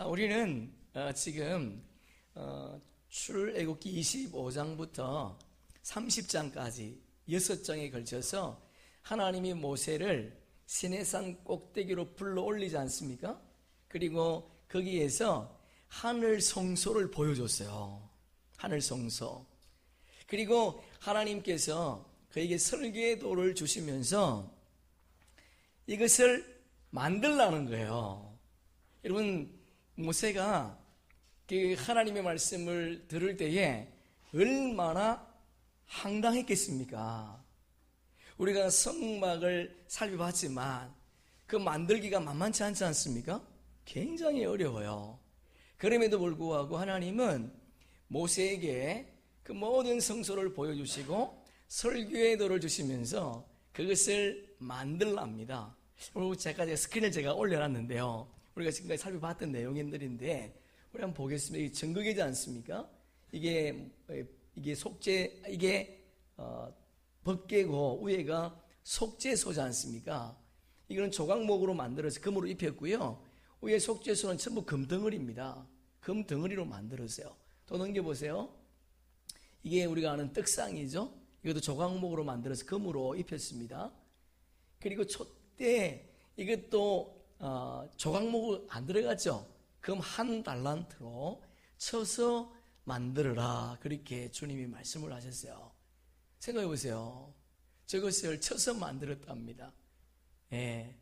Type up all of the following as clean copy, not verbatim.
우리는 지금 출애굽기 25장부터 30장까지 6장에 걸쳐서 하나님이 모세를 시내산 꼭대기로 불러 올리지 않습니까? 그리고 거기에서 하늘 성소를 보여줬어요. 하늘 성소. 그리고 하나님께서 그에게 설계의 도를 주시면서 이것을 만들라는 거예요. 여러분, 모세가 그 하나님의 말씀을 들을 때에 얼마나 황당했겠습니까? 우리가 성막을 살펴봤지만 그 만들기가 만만치 않지 않습니까? 굉장히 어려워요. 그럼에도 불구하고 하나님은 모세에게 그 모든 성소를 보여주시고 설교의 도를 주시면서 그것을 만들랍니다. 그리고 스크린을 제가 올려놨는데요. 우리가 지금까지 살펴봤던 내용들인데 우리 한번 보겠습니다. 이게 정극이지 않습니까? 이게 속죄, 벗개고 위에가 속죄소지 않습니까? 이거는 조각목으로 만들어서 금으로 입혔고요. 위에 속죄소는 전부 금덩어리입니다. 금덩어리로 만들었어요. 또 넘겨보세요. 이게 우리가 아는 떡상이죠. 이것도 조각목으로 만들어서 금으로 입혔습니다. 그리고 촛대 이것도 조각목을 안 들어갔죠. 금 한 달란트로 쳐서 만들어라, 그렇게 주님이 말씀을 하셨어요. 생각해 보세요. 저것을 쳐서 만들었답니다. 예.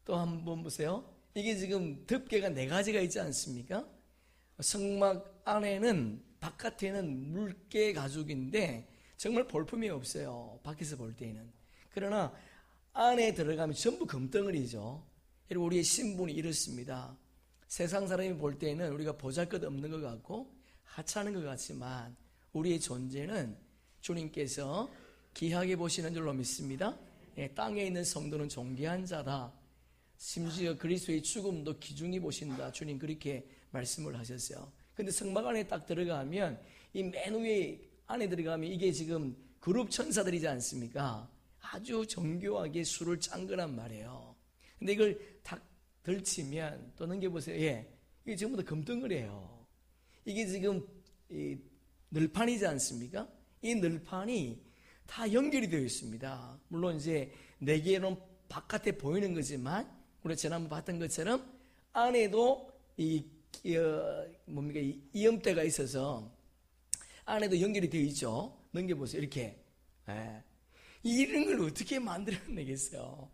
또 한번 보세요. 이게 지금 덮개가 4가지가 있지 않습니까? 성막 안에는, 바깥에는 물개 가죽인데 정말 볼품이 없어요. 밖에서 볼 때는. 그러나 안에 들어가면 전부 금덩어리죠. 그리고 우리의 신분이 이렇습니다. 세상 사람이 볼 때는 우리가 보잘것없는 것 같고 하찮은 것 같지만 우리의 존재는 주님께서 귀하게 보시는 줄로 믿습니다. 땅에 있는 성도는 존귀한 자다. 심지어 그리스도의 죽음도 귀중히 보신다. 주님 그렇게 말씀을 하셨어요. 근데 성막 안에 딱 들어가면 이 맨 위에 안에 들어가면 이게 지금 그룹 천사들이지 않습니까? 아주 정교하게 술을 짠 거란 말이에요. 근데 이걸 딱 들치면 또 넘겨보세요. 예, 이게 전부 다 금덩어리예요. 이게 지금 이 널판이지 않습니까? 이 널판이 다 연결이 되어 있습니다. 물론 이제 4개는 바깥에 보이는 거지만 우리가 지난번 봤던 것처럼 안에도 이 이염대가 있어서 안에도 연결이 되어 있죠. 넘겨보세요. 이렇게. 예. 이런 걸 어떻게 만들어내겠어요?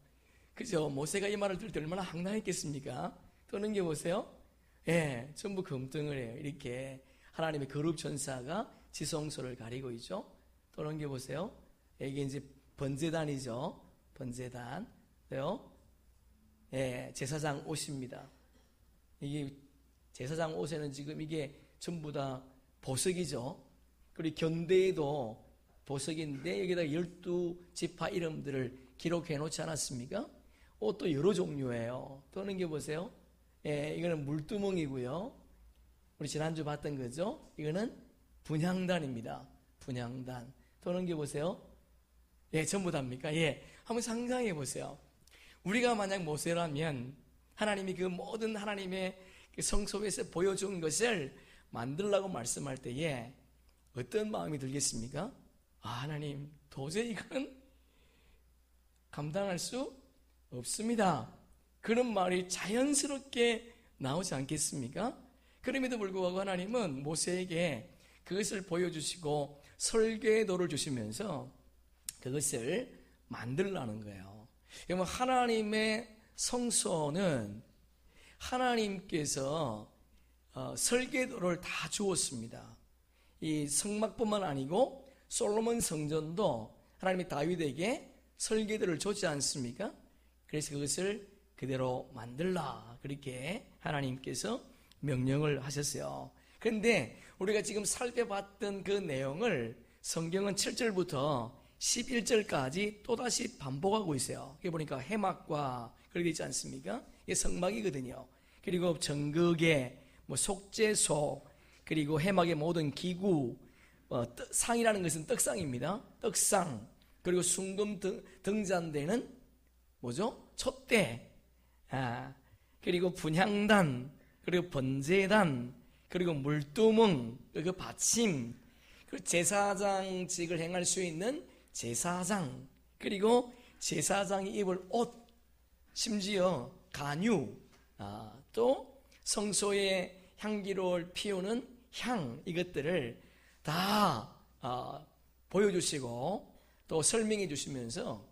그죠? 모세가 이 말을 들을 때 얼마나 황당했겠습니까? 또 넘겨보세요. 예, 전부 금덩어리예요. 이렇게 하나님의 거룩 천사가 지성소를 가리고 있죠. 또 넘겨보세요. 이게 이제 번제단이죠. 번제단. 또요. 예, 제사장 옷입니다. 이게 제사장 옷에는 지금 이게 전부 다 보석이죠. 그리고 견대에도 보석인데 여기다 12지파 이름들을 기록해 놓지 않았습니까? 옷도 여러 종류예요. 또 넘겨보세요. 예, 이거는 물두멍이고요. 우리 지난주 봤던 거죠. 이거는 분향단입니다. 분향단. 또 넘겨보세요. 예, 전부 다입니까? 예, 한번 상상해 보세요. 우리가 만약 모세라면 하나님이 그 모든 하나님의 그 성소에서 보여준 것을 만들라고 말씀할 때에 어떤 마음이 들겠습니까? 아, 하나님, 도저히 이건 감당할 수 없습니다. 그런 말이 자연스럽게 나오지 않겠습니까? 그럼에도 불구하고 하나님은 모세에게 그것을 보여주시고 설계의 도를 주시면서 그것을 만들라는 거예요. 그러면 하나님의 성소는 하나님께서 설계도를 다 주었습니다. 이 성막뿐만 아니고 솔로몬 성전도 하나님이 다윗에게 설계도를 줬지 않습니까? 그래서 그것을 그대로 만들라, 그렇게 하나님께서 명령을 하셨어요. 그런데 우리가 지금 살펴봤던 그 내용을 성경은 7절부터 11절까지 또다시 반복하고 있어요. 그게 보니까 해막과 그렇게 있지 않습니까? 이게 성막이거든요. 그리고 정극의 속죄소, 그리고 해막의 모든 기구, 상이라는 것은 떡상입니다. 떡상. 그리고 순금 등잔대는 뭐죠? 촛대. 그리고 분향단, 그리고 번제단, 그리고 물두멍, 그리고 받침, 그리고 제사장직을 행할 수 있는 제사장, 그리고 제사장이 입을 옷, 심지어 간유, 또 성소에 향기를 피우는 향, 이것들을 다 보여주시고 또 설명해 주시면서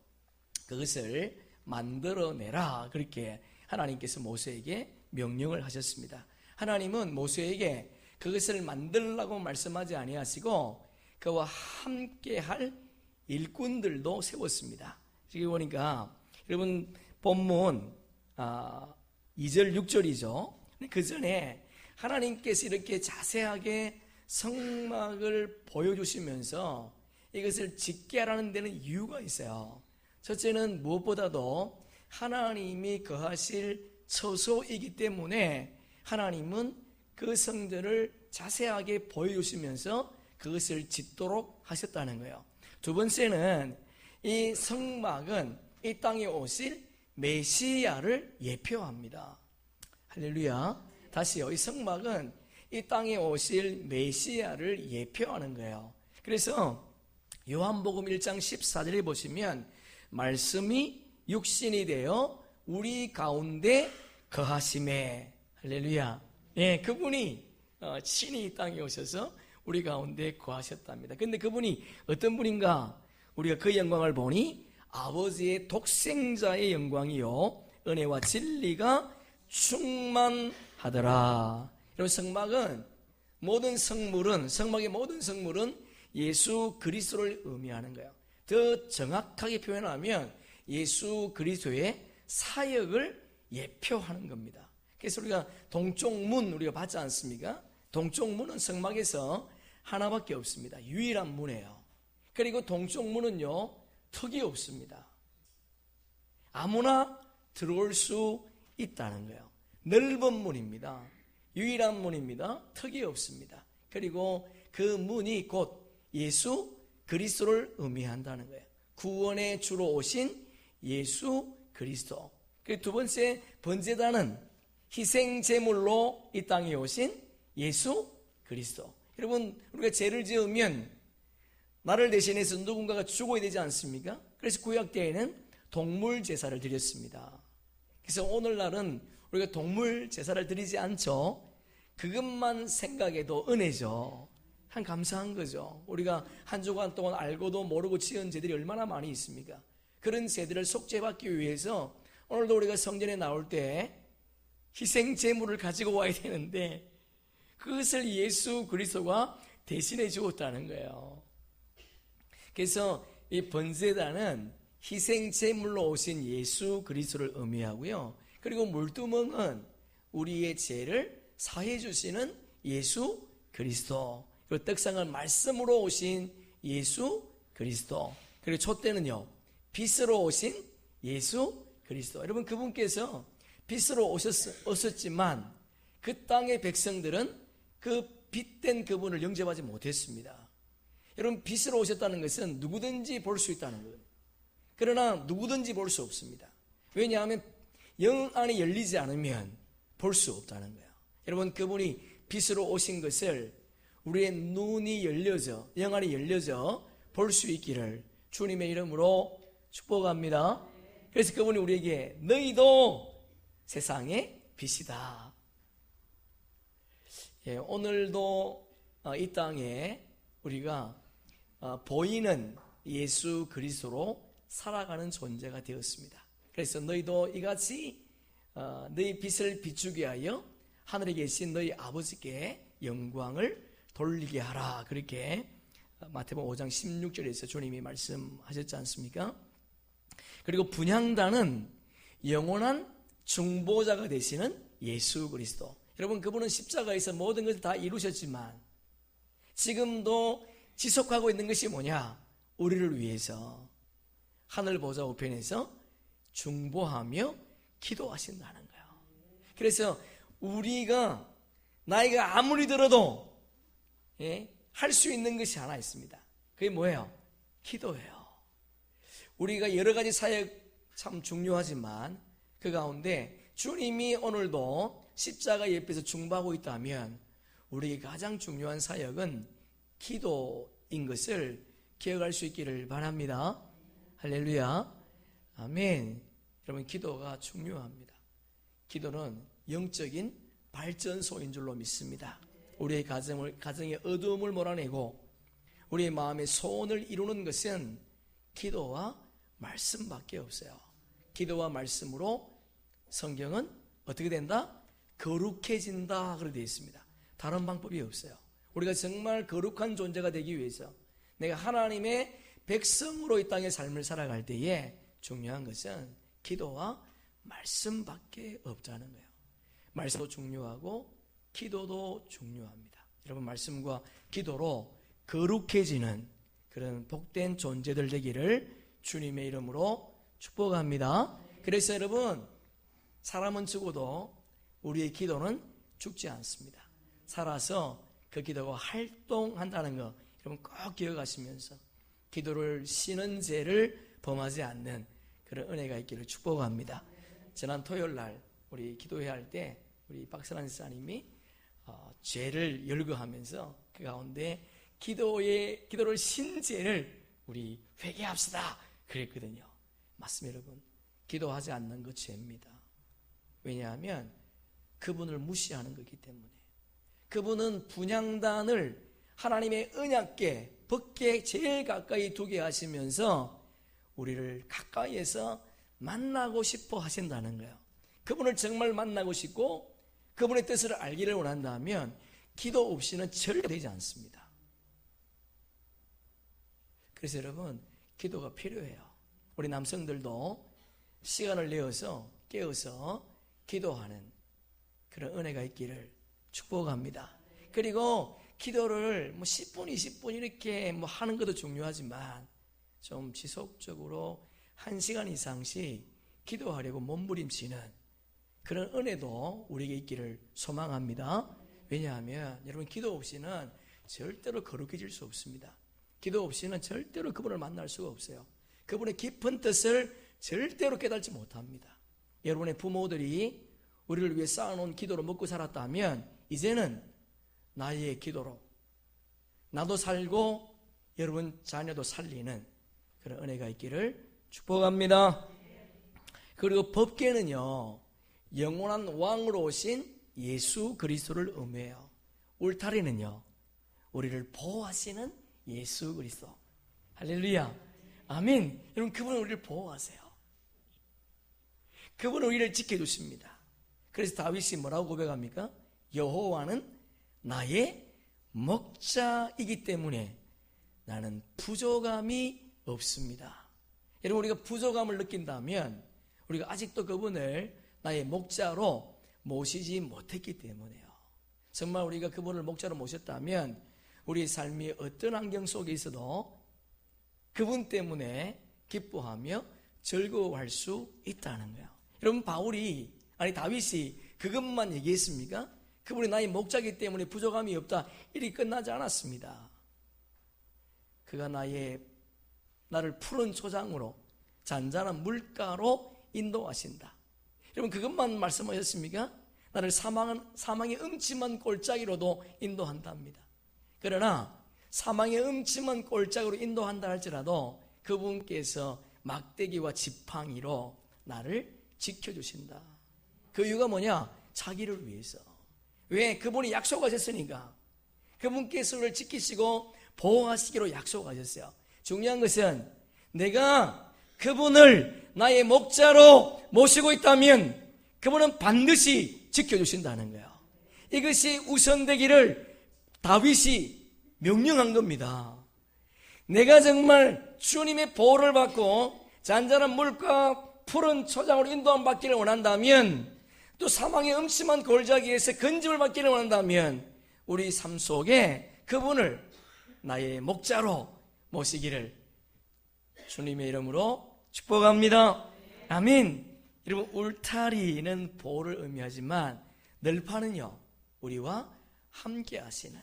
그것을 만들어내라, 그렇게 하나님께서 모세에게 명령을 하셨습니다. 하나님은 모세에게 그것을 만들라고 말씀하지 아니하시고 그와 함께할 일꾼들도 세웠습니다. 지금 보니까 여러분 본문 2절 6절이죠. 그 전에 하나님께서 이렇게 자세하게 성막을 보여주시면서 이것을 짓게 하라는 데는 이유가 있어요. 첫째는 무엇보다도 하나님이 거하실 처소이기 때문에 하나님은 그 성전을 자세하게 보여주시면서 그것을 짓도록 하셨다는 거예요. 두 번째는 이 성막은 이 땅에 오실 메시아를 예표합니다. 할렐루야. 다시요. 이 성막은 이 땅에 오실 메시아를 예표하는 거예요. 그래서 요한복음 1장 14절에 보시면 말씀이 육신이 되어 우리 가운데 거하심에, 할렐루야. 예, 그분이 친히 이 땅에 오셔서 우리 가운데 거하셨답니다. 근데 그분이 어떤 분인가? 우리가 그 영광을 보니 아버지의 독생자의 영광이요 은혜와 진리가 충만하더라. 여러분, 성막의 모든 성물은 예수 그리스도를 의미하는 거예요. 더 정확하게 표현하면 예수 그리스도의 사역을 예표하는 겁니다. 그래서 우리가 동쪽 문 우리가 봤지 않습니까? 동쪽 문은 성막에서 하나밖에 없습니다. 유일한 문이에요. 그리고 동쪽 문은요 턱이 없습니다. 아무나 들어올 수 있다는 거예요. 넓은 문입니다. 유일한 문입니다. 턱이 없습니다. 그리고 그 문이 곧 예수 그리스도를 의미한다는 거예요. 구원의 주로 오신 예수 그리스도. 그리고 두 번째 번제단은 희생제물로 이 땅에 오신 예수 그리스도. 여러분, 우리가 죄를 지으면 나를 대신해서 누군가가 죽어야 되지 않습니까? 그래서 구약 때에는 동물 제사를 드렸습니다. 그래서 오늘날은 우리가 동물 제사를 드리지 않죠. 그것만 생각해도 은혜죠. 참 감사한 거죠. 우리가 한 주간 동안 알고도 모르고 지은 죄들이 얼마나 많이 있습니까? 그런 죄들을 속죄받기 위해서 오늘도 우리가 성전에 나올 때 희생 제물을 가지고 와야 되는데 그것을 예수 그리스도가 대신해 주었다는 거예요. 그래서 이 번제단은 희생 제물로 오신 예수 그리스도를 의미하고요. 그리고 물두멍은 우리의 죄를 사해 주시는 예수 그리스도. 그리고 떡상은 말씀으로 오신 예수 그리스도. 그리고 촛대는요 빛으로 오신 예수 그리스도. 여러분, 그분께서 빛으로 오셨지만 그 땅의 백성들은 그 빛된 그분을 영접하지 못했습니다. 여러분, 빛으로 오셨다는 것은 누구든지 볼 수 있다는 거예요. 그러나 누구든지 볼 수 없습니다. 왜냐하면 영 안이 열리지 않으면 볼 수 없다는 거예요. 여러분, 그분이 빛으로 오신 것을 우리의 눈이 열려져, 영 안이 열려져 볼 수 있기를 주님의 이름으로 축복합니다. 그래서 그분이 우리에게 너희도 세상의 빛이다. 예, 오늘도 이 땅에 우리가 보이는 예수 그리스도로 살아가는 존재가 되었습니다. 그래서 너희도 이같이 너희 빛을 비추게 하여 하늘에 계신 너희 아버지께 영광을 돌리게 하라. 그렇게 마태복음 5장 16절에서 주님이 말씀하셨지 않습니까? 그리고 분향단은 영원한 중보자가 되시는 예수 그리스도. 여러분, 그분은 십자가에서 모든 것을 다 이루셨지만 지금도 지속하고 있는 것이 뭐냐? 우리를 위해서 하늘 보좌 우편에서 중보하며 기도하신다는 거예요. 그래서 우리가 나이가 아무리 들어도 할 수 있는 것이 하나 있습니다. 그게 뭐예요? 기도예요. 우리가 여러 가지 사역 참 중요하지만 그 가운데 주님이 오늘도 십자가 옆에서 중보하고 있다면 우리에게 가장 중요한 사역은 기도인 것을 기억할 수 있기를 바랍니다. 할렐루야. 아멘. 여러분, 기도가 중요합니다. 기도는 영적인 발전소인 줄로 믿습니다. 우리의 가정의 어두움을 몰아내고 우리의 마음의 소원을 이루는 것은 기도와 말씀밖에 없어요. 기도와 말씀으로 성경은 어떻게 된다? 거룩해진다 그렇게 되어 있습니다. 다른 방법이 없어요. 우리가 정말 거룩한 존재가 되기 위해서 내가 하나님의 백성으로 이 땅의 삶을 살아갈 때에 중요한 것은 기도와 말씀밖에 없다는 거예요. 말씀도 중요하고 기도도 중요합니다. 여러분, 말씀과 기도로 거룩해지는 그런 복된 존재들 되기를 주님의 이름으로 축복합니다. 그래서 여러분, 사람은 죽어도 우리의 기도는 죽지 않습니다. 살아서 그 기도가 활동한다는 거 여러분 꼭 기억하시면서 기도를 쉬는 죄를 범하지 않는 그런 은혜가 있기를 축복합니다. 지난 토요일 날 우리 기도회할 때 우리 박선한 지사님이 죄를 열거하면서 그 가운데 기도를 신 죄를 우리 회개합시다 그랬거든요. 맞습니다, 여러분. 기도하지 않는 것 죄입니다. 왜냐하면 그분을 무시하는 거기 때문에. 그분은 분향단을 하나님의 언약궤, 법궤 제일 가까이 두게 하시면서 우리를 가까이에서 만나고 싶어 하신다는 거예요. 그분을 정말 만나고 싶고 그분의 뜻을 알기를 원한다면 기도 없이는 절대 되지 않습니다. 그래서 여러분, 기도가 필요해요. 우리 남성들도 시간을 내어서 깨어서 기도하는 그런 은혜가 있기를 축복합니다. 그리고 기도를 10분, 20분 이렇게 하는 것도 중요하지만 좀 지속적으로 1시간 이상씩 기도하려고 몸부림치는 그런 은혜도 우리에게 있기를 소망합니다. 왜냐하면 여러분, 기도 없이는 절대로 거룩해질 수 없습니다. 기도 없이는 절대로 그분을 만날 수가 없어요. 그분의 깊은 뜻을 절대로 깨닫지 못합니다. 여러분의 부모들이 우리를 위해 쌓아놓은 기도로 먹고 살았다면 이제는 나의 기도로 나도 살고 여러분 자녀도 살리는 그런 은혜가 있기를 축복합니다. 그리고 법궤는요, 영원한 왕으로 오신 예수 그리스도를 의미해요. 울타리는요, 우리를 보호하시는 예수 그리스도. 할렐루야. 아멘. 여러분, 그분은 우리를 보호하세요. 그분은 우리를 지켜주십니다. 그래서 다윗이 뭐라고 고백합니까? 여호와는 나의 목자이기 때문에 나는 부족함이 없습니다. 여러분, 우리가 부족함을 느낀다면 우리가 아직도 그분을 나의 목자로 모시지 못했기 때문에요. 정말 우리가 그분을 목자로 모셨다면 우리 삶이 어떤 환경 속에 있어도 그분 때문에 기뻐하며 즐거워할 수 있다는 거예요. 여러분, 다윗이 그것만 얘기했습니까? 그분이 나의 목자이기 때문에 부족함이 없다, 이렇게 끝나지 않았습니다. 그가 나를 푸른 초장으로 잔잔한 물가로 인도하신다. 여러분, 그것만 말씀하셨습니까? 나를 사망의 음침한 골짜기로도 인도한답니다. 그러나 사망의 음침한 골짜기로 인도한다 할지라도 그분께서 막대기와 지팡이로 나를 지켜주신다. 그 이유가 뭐냐? 자기를 위해서. 왜? 그분이 약속하셨으니까. 그분께서 우리를 지키시고 보호하시기로 약속하셨어요. 중요한 것은 내가 그분을 나의 목자로 모시고 있다면 그분은 반드시 지켜주신다는 거예요. 이것이 우선되기를 다윗이 명령한 겁니다. 내가 정말 주님의 보호를 받고 잔잔한 물과 푸른 초장으로 인도함 받기를 원한다면, 또 사망의 음침한 골짜기에서 건짐을 받기를 원한다면 우리 삶 속에 그분을 나의 목자로 모시기를 주님의 이름으로 축복합니다. 아멘. 여러분, 울타리는 보호를 의미하지만 늘판은요, 우리와 함께 하시는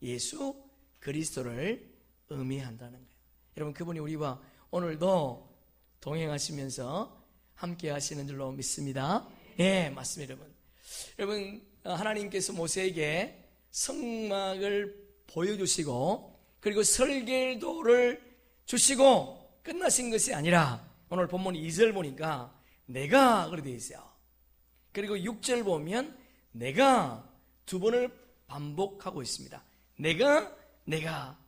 예수 그리스도를 의미한다는 거예요. 여러분, 그분이 우리와 오늘도 동행하시면서 함께 하시는 줄로 믿습니다. 예, 맞습니다, 여러분. 여러분, 하나님께서 모세에게 성막을 보여주시고 그리고 설계도를 주시고 끝나신 것이 아니라 오늘 본문 2절 보니까 내가 그렇게 되어 있어요. 그리고 6절 보면 내가 두 번을 반복하고 있습니다. 내가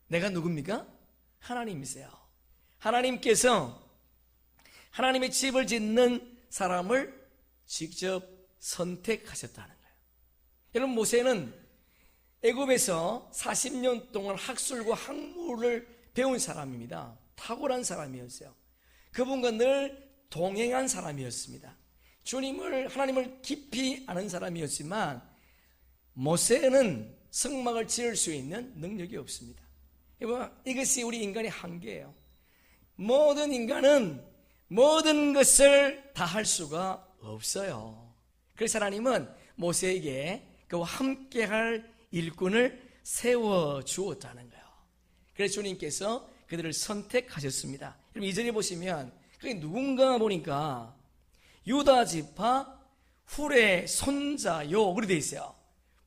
누굽니까? 하나님이세요. 하나님께서 하나님의 집을 짓는 사람을 직접 선택하셨다는 거예요. 여러분, 모세는 애굽에서 40년 동안 학술과 학문을 배운 사람입니다. 탁월한 사람이었어요. 그분과 늘 동행한 사람이었습니다. 하나님을 깊이 아는 사람이었지만 모세는 성막을 지을 수 있는 능력이 없습니다. 이것이 우리 인간의 한계예요. 모든 인간은 모든 것을 다 할 수가 없어요. 그래서 하나님은 모세에게 그와 함께할 일꾼을 세워주었다는 거예요. 그래서 주님께서 그들을 선택하셨습니다. 여러분 2절에 보시면 그게 누군가 보니까 유다 지파 훌의 손자요 그렇게 되어 있어요.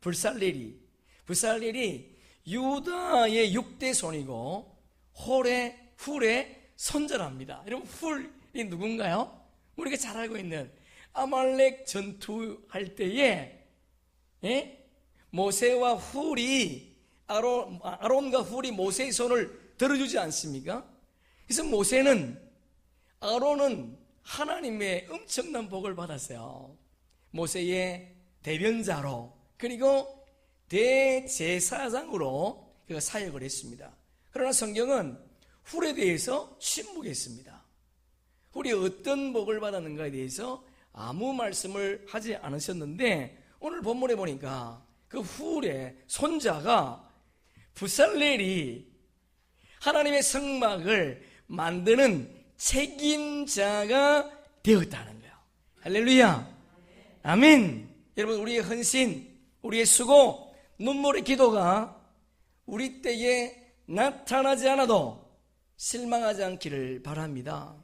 불살렐이 유다의 6대 손이고 훌의 손자랍니다. 여러분 훌이 누군가요? 우리가 잘 알고 있는 아말렉 전투할 때에 모세와 훌이 아론과 훌이 모세의 손을 들어주지 않습니까? 그래서 아론은 하나님의 엄청난 복을 받았어요. 모세의 대변자로 그리고 대제사장으로 그가 사역을 했습니다. 그러나 성경은 훌에 대해서 침묵했습니다. 훌이 어떤 복을 받았는가에 대해서 아무 말씀을 하지 않으셨는데 오늘 본문에 보니까 그 훌의 손자가 부살렐이 하나님의 성막을 만드는 책임자가 되었다는 거예요. 할렐루야. 아멘. 여러분 우리의 헌신, 우리의 수고, 눈물의 기도가 우리 때에 나타나지 않아도 실망하지 않기를 바랍니다.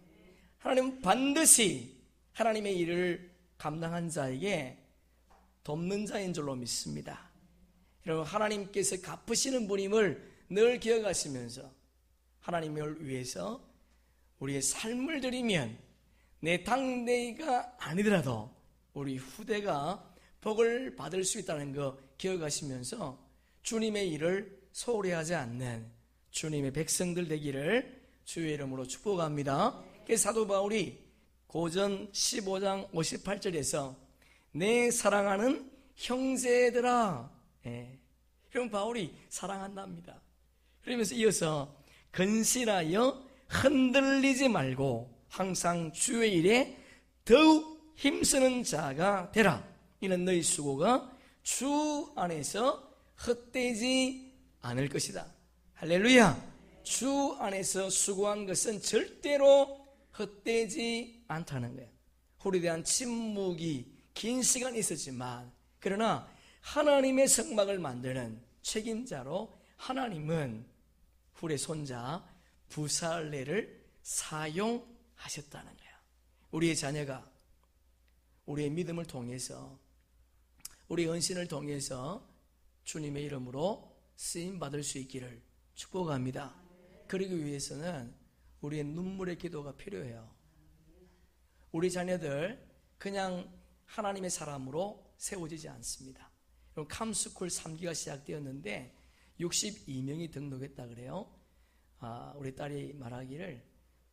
하나님은 반드시 하나님의 일을 감당한 자에게 돕는 자인 줄로 믿습니다. 여러분 하나님께서 갚으시는 분임을 늘 기억하시면서 하나님을 위해서 우리의 삶을 드리면 내 당대가 아니더라도 우리 후대가 복을 받을 수 있다는 거 기억하시면서 주님의 일을 소홀히 하지 않는 주님의 백성들 되기를 주의 이름으로 축복합니다. 그래서 사도 바울이 고전 15장 58절에서 내 사랑하는 형제들아, 여러분 바울이 사랑한답니다. 그러면서 이어서 건실하여 흔들리지 말고 항상 주의 일에 더욱 힘쓰는 자가 되라. 이는 너희 수고가 주 안에서 헛되지 않을 것이다. 할렐루야. 주 안에서 수고한 것은 절대로 헛되지 않다는 거예요. 홀에 대한 침묵이 긴 시간 있었지만 그러나 하나님의 성막을 만드는 책임자로 하나님은 훌의 손자 부살렐을 사용하셨다는 거예요. 우리의 자녀가 우리의 믿음을 통해서 우리의 헌신을 통해서 주님의 이름으로 쓰임받을 수 있기를 축복합니다. 그러기 위해서는 우리의 눈물의 기도가 필요해요. 우리 자녀들 그냥 하나님의 사람으로 세워지지 않습니다. 캄스쿨 3기가 시작되었는데 62명이 등록했다 그래요. 우리 딸이 말하기를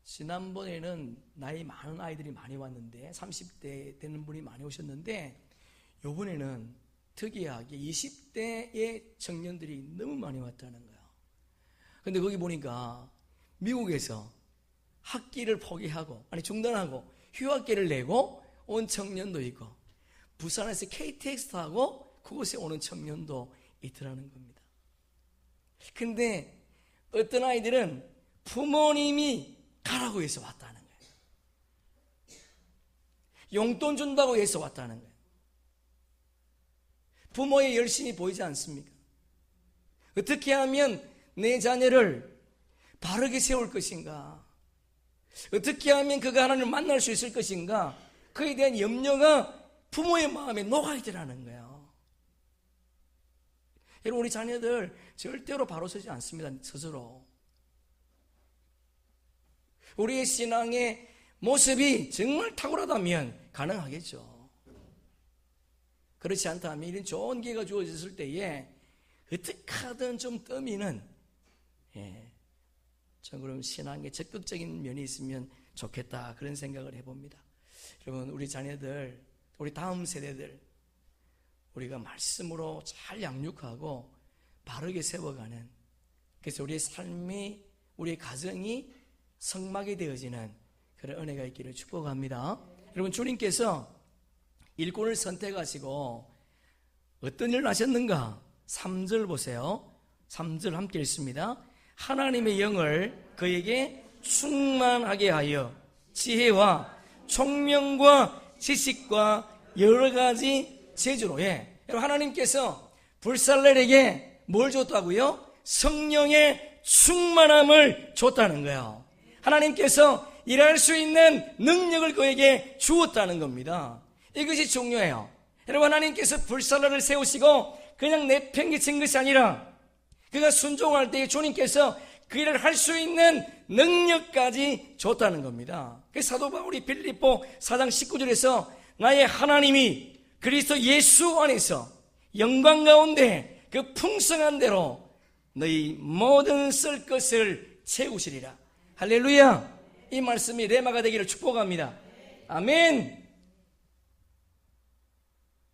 지난번에는 나이 많은 아이들이 많이 왔는데 30대 되는 분이 많이 오셨는데 이번에는 특이하게 20대의 청년들이 너무 많이 왔다는 거예요. 근데 거기 보니까 미국에서 학기를 포기하고 중단하고 휴학기를 내고 온 청년도 있고 부산에서 KTX 타고 그곳에 오는 청년도 있더라는 겁니다. 근데 어떤 아이들은 부모님이 가라고 해서 왔다는 거예요. 용돈 준다고 해서 왔다는 거예요. 부모의 열심이 보이지 않습니까? 어떻게 하면 내 자녀를 바르게 세울 것인가? 어떻게 하면 그가 하나님을 만날 수 있을 것인가? 그에 대한 염려가 부모의 마음에 녹아있더라는 거예요. 여러분, 우리 자녀들 절대로 바로 서지 않습니다. 스스로. 우리의 신앙의 모습이 정말 탁월하다면 가능하겠죠. 그렇지 않다면 이런 좋은 기회가 주어졌을 때에 어떻게 하든 좀 떠미는, 전 그럼 신앙에 적극적인 면이 있으면 좋겠다, 그런 생각을 해봅니다. 여러분, 우리 자녀들, 우리 다음 세대들, 우리가 말씀으로 잘 양육하고 바르게 세워가는, 그래서 우리의 삶이, 우리의 가정이 성막이 되어지는 그런 은혜가 있기를 축복합니다. 여러분, 주님께서 일꾼을 선택하시고 어떤 일을 하셨는가? 3절 보세요. 3절 함께 읽습니다. 하나님의 영을 그에게 충만하게 하여 지혜와 총명과 지식과 여러 가지 재주로. 여러분, 하나님께서 불살렐에게 뭘 줬다고요? 성령의 충만함을 줬다는 거예요. 하나님께서 일할 수 있는 능력을 그에게 주었다는 겁니다. 이것이 중요해요. 여러분, 하나님께서 불살렐을 세우시고 그냥 내팽개친 것이 아니라 그가 순종할 때에 주님께서 그 일을 할 수 있는 능력까지 줬다는 겁니다. 그래서 사도 바울이 빌립보 4장 19절에서 나의 하나님이 그리스도 예수 안에서 영광 가운데 그 풍성한 대로 너희 모든 쓸 것을 채우시리라. 할렐루야. 이 말씀이 레마가 되기를 축복합니다. 아멘.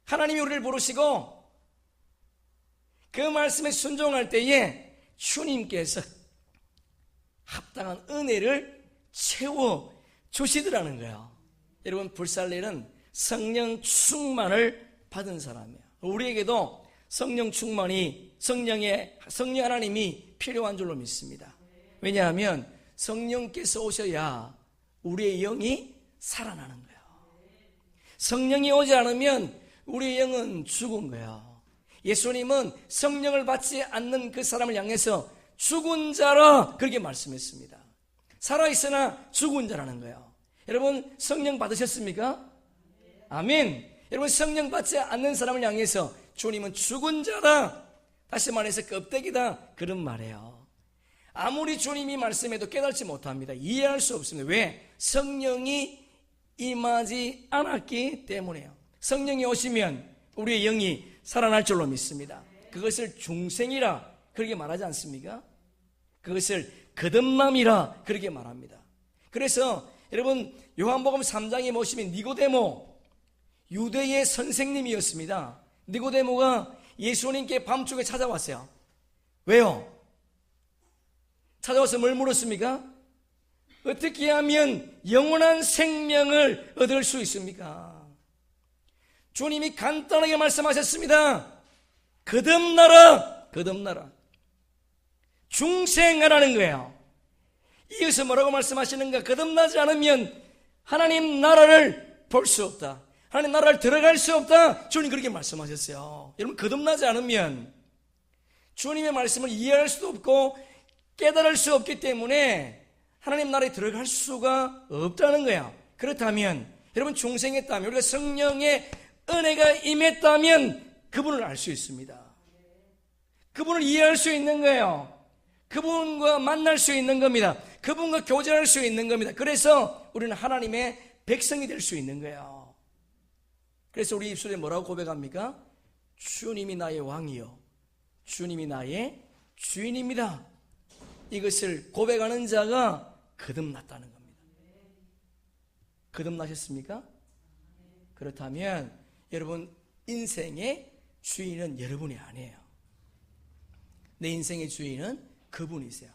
하나님이 우리를 부르시고 그 말씀에 순종할 때에 주님께서 합당한 은혜를 채워 주시더라는 거예요. 여러분, 불살렐은 성령 충만을 받은 사람이에요. 우리에게도 성령 충만이, 성령 하나님이 필요한 줄로 믿습니다. 왜냐하면 성령께서 오셔야 우리의 영이 살아나는 거예요. 성령이 오지 않으면 우리의 영은 죽은 거예요. 예수님은 성령을 받지 않는 그 사람을 향해서 죽은 자라 그렇게 말씀했습니다. 살아있으나 죽은 자라는 거예요. 여러분, 성령 받으셨습니까? 아멘. 여러분, 성령 받지 않는 사람을 향해서 주님은 죽은 자다, 다시 말해서 껍데기다, 그런 말이에요. 아무리 주님이 말씀해도 깨닫지 못합니다. 이해할 수 없습니다. 왜? 성령이 임하지 않았기 때문에요. 성령이 오시면 우리의 영이 살아날 줄로 믿습니다. 그것을 중생이라 그렇게 말하지 않습니까? 그것을 거듭남이라 그렇게 말합니다. 그래서 여러분, 요한복음 3장에 보시면 니고데모, 유대의 선생님이었습니다. 니고데모가 예수님께 밤중에 찾아왔어요. 왜요? 찾아와서 뭘 물었습니까? 어떻게 하면 영원한 생명을 얻을 수 있습니까? 주님이 간단하게 말씀하셨습니다. 거듭나라, 거듭나라. 중생하라는 거예요. 이어서 뭐라고 말씀하시는가? 거듭나지 않으면 하나님 나라를 볼 수 없다, 하나님 나라를 들어갈 수 없다, 주님 그렇게 말씀하셨어요. 여러분, 거듭나지 않으면 주님의 말씀을 이해할 수도 없고 깨달을 수 없기 때문에 하나님 나라에 들어갈 수가 없다는 거예요. 그렇다면 여러분, 중생했다면, 우리가 성령의 은혜가 임했다면 그분을 알 수 있습니다. 그분을 이해할 수 있는 거예요. 그분과 만날 수 있는 겁니다. 그분과 교제할 수 있는 겁니다. 그래서 우리는 하나님의 백성이 될 수 있는 거예요. 그래서 우리 입술에 뭐라고 고백합니까? 주님이 나의 왕이요, 주님이 나의 주인입니다. 이것을 고백하는 자가 거듭났다는 겁니다. 거듭나셨습니까? 그렇다면 여러분, 인생의 주인은 여러분이 아니에요. 내 인생의 주인은 그분이세요.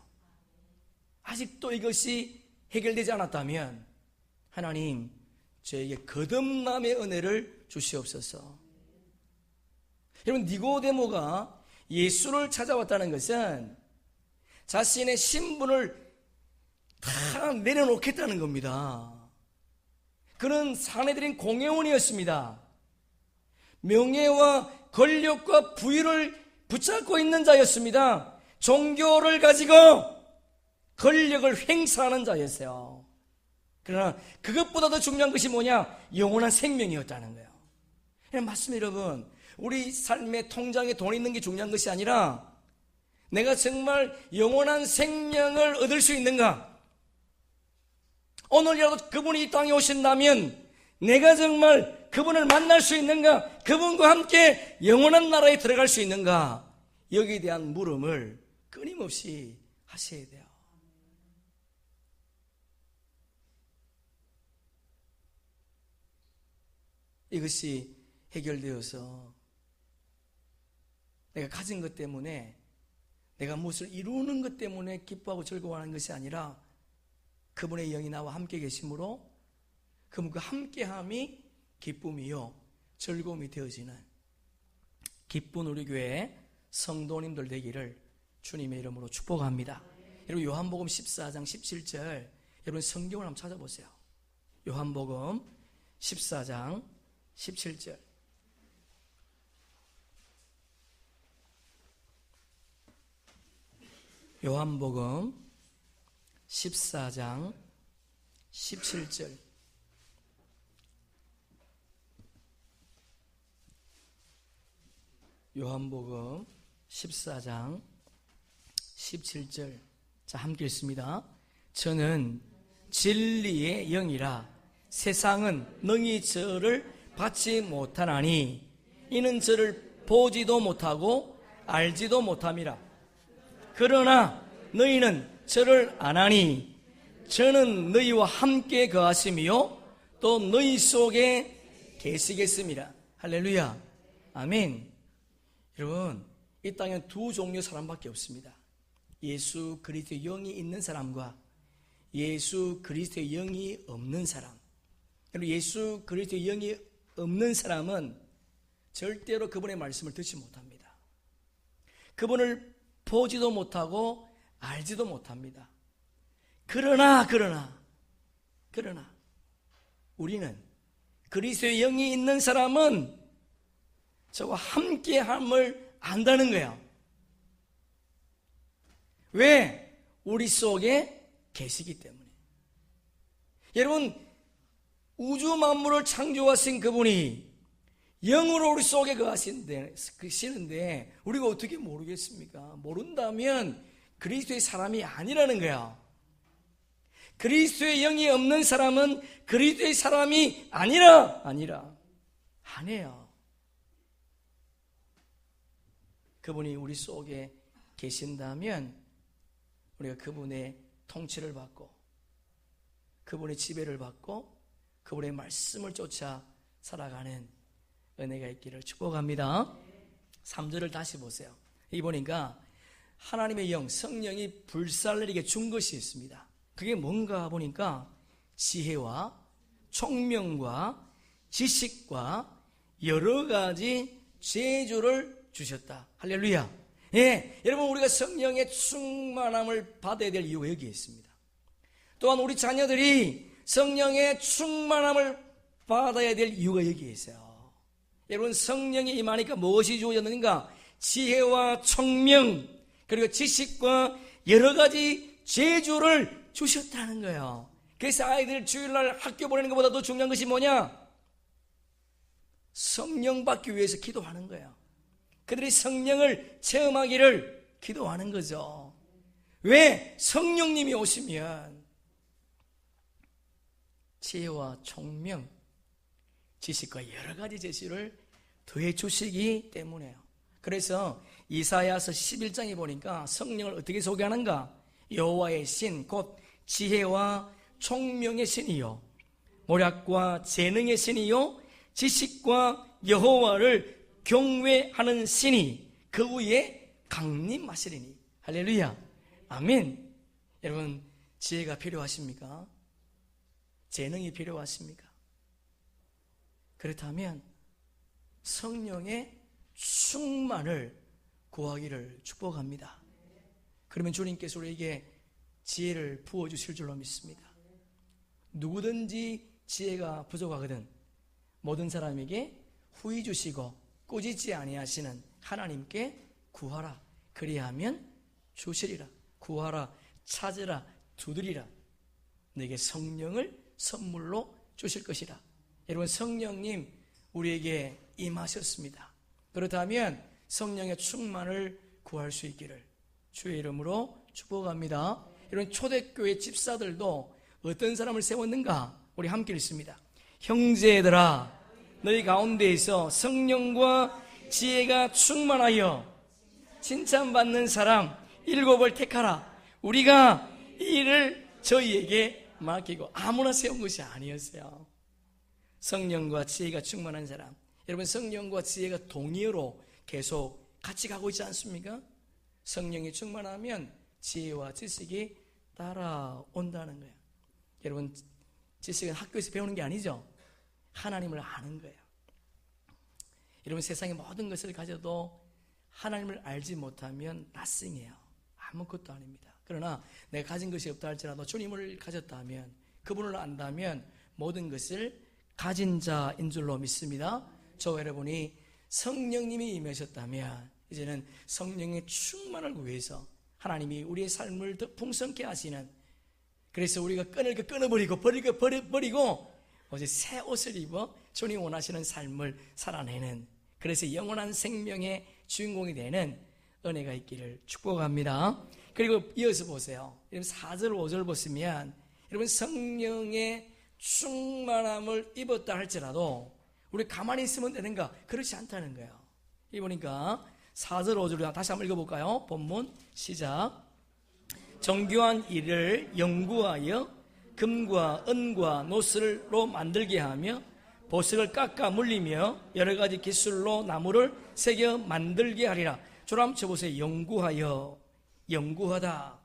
아직도 이것이 해결되지 않았다면 하나님, 저에게 거듭남의 은혜를 주시옵소서. 여러분, 니고데모가 예수를 찾아왔다는 것은 자신의 신분을 다 내려놓겠다는 겁니다. 그는 사내들인 공회원이었습니다. 명예와 권력과 부유를 붙잡고 있는 자였습니다. 종교를 가지고 권력을 행사하는 자였어요. 그러나 그것보다 더 중요한 것이 뭐냐? 영원한 생명이었다는 거예요. 맞습니다, 여러분. 우리 삶의 통장에 돈 있는 게 중요한 것이 아니라 내가 정말 영원한 생명을 얻을 수 있는가? 오늘이라도 그분이 이 땅에 오신다면 내가 정말 그분을 만날 수 있는가? 그분과 함께 영원한 나라에 들어갈 수 있는가? 여기에 대한 물음을 끊임없이 하셔야 돼요. 이것이 해결되어서 내가 가진 것 때문에, 내가 무엇을 이루는 것 때문에 기뻐하고 즐거워하는 것이 아니라 그분의 영이 나와 함께 계심으로 그분과 함께함이 기쁨이요 즐거움이 되어지는 기쁜 우리 교회 성도님들 되기를 주님의 이름으로 축복합니다. 여러분, 요한복음 14장 17절, 여러분 성경을 한번 찾아보세요. 요한복음 14장 17절. 요한복음 14장 17절. 요한복음 14장 17절. 자, 함께 읽습니다. 저는 진리의 영이라 세상은 능히 저를 받지 못하나니 이는 저를 보지도 못하고 알지도 못함이라. 그러나 너희는 저를 아나니 저는 너희와 함께 거하심이요 또 너희 속에 계시겠습니다. 할렐루야. 아멘. 여러분, 이 땅에 두 종류의 사람밖에 없습니다. 예수 그리스도의 영이 있는 사람과 예수 그리스도의 영이 없는 사람. 여러분, 예수 그리스도의 영이 없는 사람은 절대로 그분의 말씀을 듣지 못합니다. 그분을 보지도 못하고 알지도 못합니다. 그러나 우리는 그리스도의 영이 있는 사람은 저와 함께함을 안다는 거예요. 왜? 우리 속에 계시기 때문에. 여러분, 우주 만물을 창조하신 그분이 영으로 우리 속에 거하시는데 우리가 어떻게 모르겠습니까? 모른다면 그리스도의 사람이 아니라는 거야. 그리스도의 영이 없는 사람은 그리스도의 사람이 아니에요. 그분이 우리 속에 계신다면 우리가 그분의 통치를 받고 그분의 지배를 받고 그분의 말씀을 쫓아 살아가는 은혜가 있기를 축복합니다. 3절을 다시 보세요. 이 보니까 하나님의 영, 성령이 불살르게 준 것이 있습니다. 그게 뭔가 보니까 지혜와 총명과 지식과 여러 가지 재주를 주셨다. 할렐루야. 예, 여러분, 우리가 성령의 충만함을 받아야 될 이유가 여기에 있습니다. 또한 우리 자녀들이 성령의 충만함을 받아야 될 이유가 여기에 있어요. 여러분, 성령이 임하니까 무엇이 주어졌는가? 지혜와 총명, 그리고 지식과 여러 가지 재주를 주셨다는 거예요. 그래서 아이들 주일날 학교 보내는 것보다 더 중요한 것이 뭐냐? 성령 받기 위해서 기도하는 거예요. 그들이 성령을 체험하기를 기도하는 거죠. 왜? 성령님이 오시면 지혜와 총명, 지식과 여러 가지 재주를 더해 주시기 때문에요. 그래서 이사야서 11장에 보니까 성령을 어떻게 소개하는가? 여호와의 신, 곧 지혜와 총명의 신이요 모략과 재능의 신이요 지식과 여호와를 경외하는 신이 그 위에 강림하시리니. 할렐루야. 아멘. 여러분, 지혜가 필요하십니까? 재능이 필요하십니까? 그렇다면 성령의 충만을 구하기를 축복합니다. 그러면 주님께서 우리에게 지혜를 부어주실 줄로 믿습니다. 누구든지 지혜가 부족하거든 모든 사람에게 후히 주시고 꾸짖지 아니하시는 하나님께 구하라. 그리하면 주시리라. 구하라, 찾으라, 두드리라. 내게 성령을 선물로 주실 것이라. 여러분, 성령님 우리에게 임하셨습니다. 그렇다면 성령의 충만을 구할 수 있기를 주의 이름으로 축복합니다. 이런 초대교회 집사들도 어떤 사람을 세웠는가? 우리 함께 읽습니다. 형제들아, 너희 가운데에서 성령과 지혜가 충만하여 칭찬받는 사람 7을 택하라. 우리가 이 일을 저희에게 맡기고. 아무나 세운 것이 아니었어요. 성령과 지혜가 충만한 사람. 여러분, 성령과 지혜가 동의어로 계속 같이 가고 있지 않습니까? 성령이 충만하면 지혜와 지식이 따라온다는 거예요. 여러분, 지식은 학교에서 배우는 게 아니죠. 하나님을 아는 거예요. 여러분, 세상의 모든 것을 가져도 하나님을 알지 못하면 낫승이에요. 아무것도 아닙니다. 그러나 내가 가진 것이 없다 할지라도 주님을 가졌다면, 그분을 안다면 모든 것을 가진 자인 줄로 믿습니다. 저와 여러분이 성령님이 임하셨다면 이제는 성령의 충만을 위해서 하나님이 우리의 삶을 더 풍성케 하시는, 그래서 우리가 끊을 거 끊어버리고 버리고 어제 새 옷을 입어 주님 원하시는 삶을 살아내는, 그래서 영원한 생명의 주인공이 되는 은혜가 있기를 축복합니다. 그리고 이어서 보세요. 4절 5절 보시면 여러분, 성령의 충만함을 입었다 할지라도 우리 가만히 있으면 되는가? 그렇지 않다는 거예요. 이 보니까 4절 5절 다시 한번 읽어볼까요? 본문 시작. 정교한 일을 연구하여 금과 은과 노슬로 만들게 하며 보석을 깎아 물리며 여러 가지 기술로 나무를 새겨 만들게 하리라. 저를 한번 쳐보세요. 연구하여, 연구하다.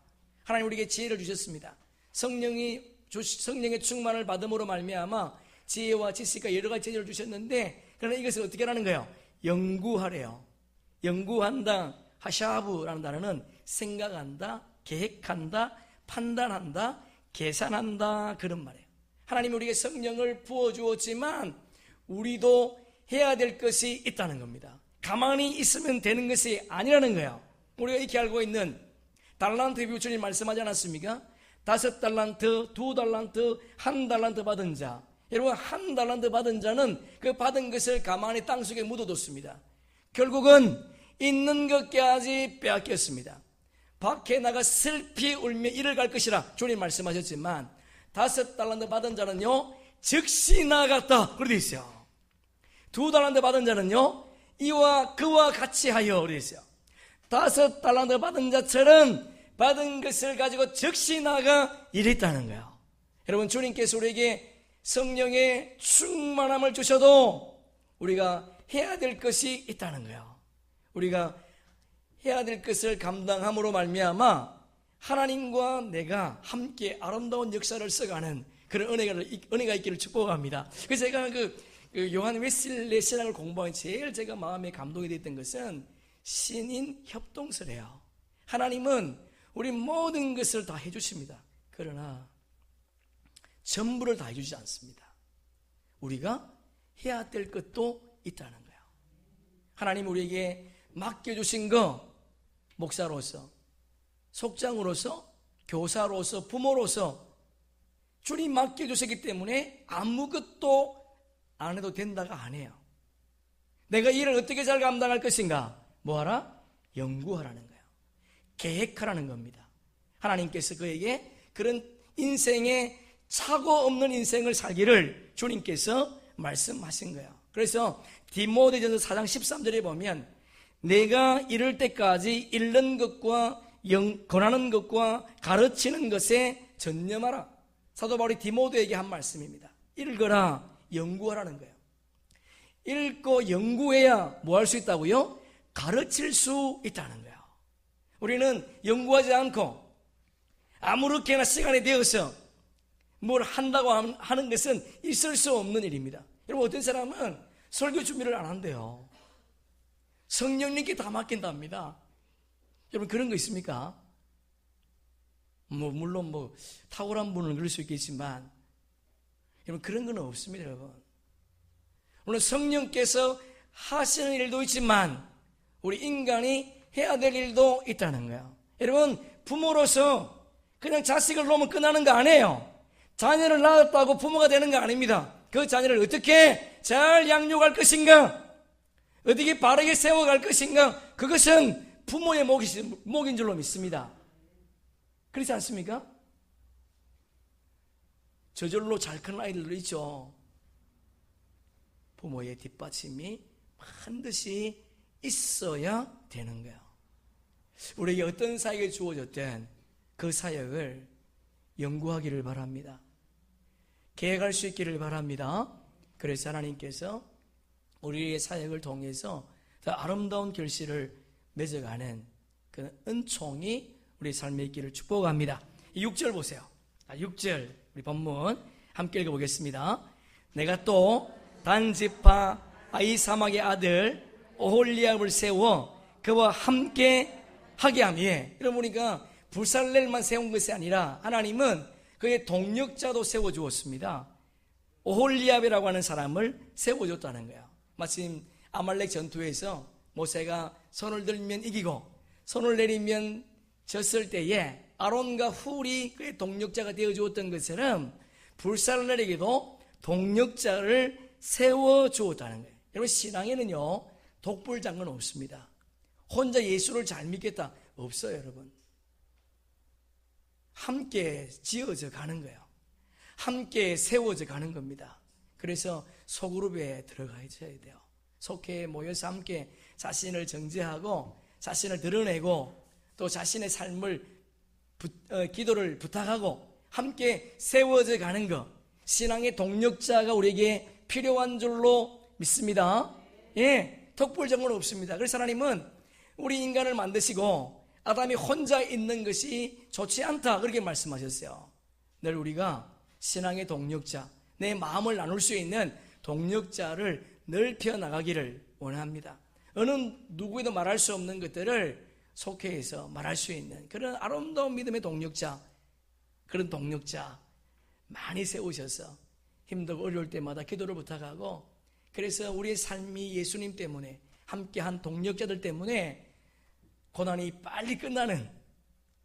하나님 우리에게 지혜를 주셨습니다. 성령의 충만을 받음으로 말미암아 지혜와 지식과 여러 가지 지혜를 주셨는데, 그러나 이것을 어떻게 하라는 거예요? 연구하래요. 연구한다, 하샤브라는 단어는 생각한다, 계획한다, 판단한다, 계산한다, 그런 말이에요. 하나님이 우리에게 성령을 부어주었지만 우리도 해야 될 것이 있다는 겁니다. 가만히 있으면 되는 것이 아니라는 거예요. 우리가 이렇게 알고 있는 달란트 비유 주님 말씀하지 않았습니까? 5달란트, 2달란트, 1달란트 받은 자. 여러분, 1달란트 받은 자는 그 받은 것을 가만히 땅속에 묻어뒀습니다. 결국은 있는 것까지 빼앗겼습니다. 밖에 나가 슬피 울며 이를 갈 것이라 주님 말씀하셨지만 5달란트 받은 자는요 즉시 나아갔다 그렇게 있어요. 2달란트 받은 자는요 이와 그와 같이 하여 그렇게 있어요. 5달란트 받은 자처럼 받은 것을 가지고 즉시 나아가 일했다는 거예요. 여러분, 주님께서 우리에게 성령의 충만함을 주셔도 우리가 해야 될 것이 있다는 거예요. 우리가 해야 될 것을 감당함으로 말미암아 하나님과 내가 함께 아름다운 역사를 써가는 그런 은혜가 있기를 축복합니다. 그래서 제가 그 요한 웨슬리 신학을 공부하면 제일 제가 마음에 감동이 됐던 것은 신인 협동서래요. 하나님은 우리 모든 것을 다 해주십니다. 그러나 전부를 다 해주지 않습니다. 우리가 해야 될 것도 있다는 거예요. 하나님 우리에게 맡겨주신 거, 목사로서, 속장으로서, 교사로서, 부모로서 주님 맡겨주셨기 때문에 아무것도 안 해도 된다가 아니에요. 내가 이 일을 어떻게 잘 감당할 것인가? 뭐하라? 연구하라는 거예요. 계획하라는 겁니다. 하나님께서 그에게 그런 인생에 착오 없는 인생을 살기를 주님께서 말씀하신 거예요. 그래서 디모데전서 4장 13절에 보면 내가 이를 때까지 읽는 것과 권하는 것과 가르치는 것에 전념하라. 사도 바울이 디모데에게 한 말씀입니다. 읽어라, 연구하라는 거예요. 읽고 연구해야 뭐 할 수 있다고요? 가르칠 수 있다는 거예요. 우리는 연구하지 않고 아무렇게나 시간이 되어서 뭘 한다고 하는 것은 있을 수 없는 일입니다. 여러분, 어떤 사람은 설교 준비를 안 한대요. 성령님께 다 맡긴답니다. 여러분, 그런 거 있습니까? 물론 탁월한 분은 그럴 수 있겠지만 여러분, 그런 건 없습니다. 여러분, 물론 성령께서 하시는 일도 있지만 우리 인간이 해야 될 일도 있다는 거예요. 여러분, 부모로서 그냥 자식을 놓으면 끝나는 거 아니에요. 자녀를 낳았다고 부모가 되는 거 아닙니다. 그 자녀를 어떻게 잘 양육할 것인가? 어떻게 바르게 세워갈 것인가? 그것은 부모의 몫인 줄로 믿습니다. 그렇지 않습니까? 저절로 잘 큰 아이들도 있죠. 부모의 뒷받침이 반드시 있어야 되는 거예요. 우리에게 어떤 사역이 주어졌든 그 사역을 연구하기를 바랍니다. 계획할 수 있기를 바랍니다. 그래서 하나님께서 우리의 사역을 통해서 더 아름다운 결실을 맺어가는 그 은총이 우리 삶에 있기를 축복합니다. 6절 보세요. 6절 우리 본문 함께 읽어보겠습니다. 내가 또 단지파 아히사막의 아들 오홀리압을 세워 그와 함께 하게 하며, 여러분 보니까 불살렐만 세운 것이 아니라 하나님은 그의 동력자도 세워주었습니다. 오홀리압이라고 하는 사람을 세워줬다는 거예요. 마침 아말렉 전투에서 모세가 손을 들면 이기고 손을 내리면 졌을 때에 아론과 훌이 그의 동력자가 되어주었던 것처럼 불살렐에게도 동력자를 세워주었다는 거예요. 여러분 신앙에는요 독불장군 없습니다. 혼자 예수를 잘 믿겠다 없어요. 여러분 함께 지어져 가는 거예요. 함께 세워져 가는 겁니다. 그래서 소그룹에 들어가야 돼요. 속회에 모여서 함께 자신을 정죄하고 자신을 드러내고 또 자신의 삶을 기도를 부탁하고 함께 세워져 가는 것, 신앙의 동력자가 우리에게 필요한 줄로 믿습니다. 예, 독불장군 없습니다. 그래서 하나님은 우리 인간을 만드시고 아담이 혼자 있는 것이 좋지 않다 그렇게 말씀하셨어요. 늘 우리가 신앙의 동력자, 내 마음을 나눌 수 있는 동력자를 넓혀 나가기를 원합니다. 어느 누구에도 말할 수 없는 것들을 속회해서 말할 수 있는 그런 아름다운 믿음의 동력자, 그런 동력자 많이 세우셔서 힘들고 어려울 때마다 기도를 부탁하고, 그래서 우리의 삶이 예수님 때문에 함께한 동력자들 때문에 고난이 빨리 끝나는,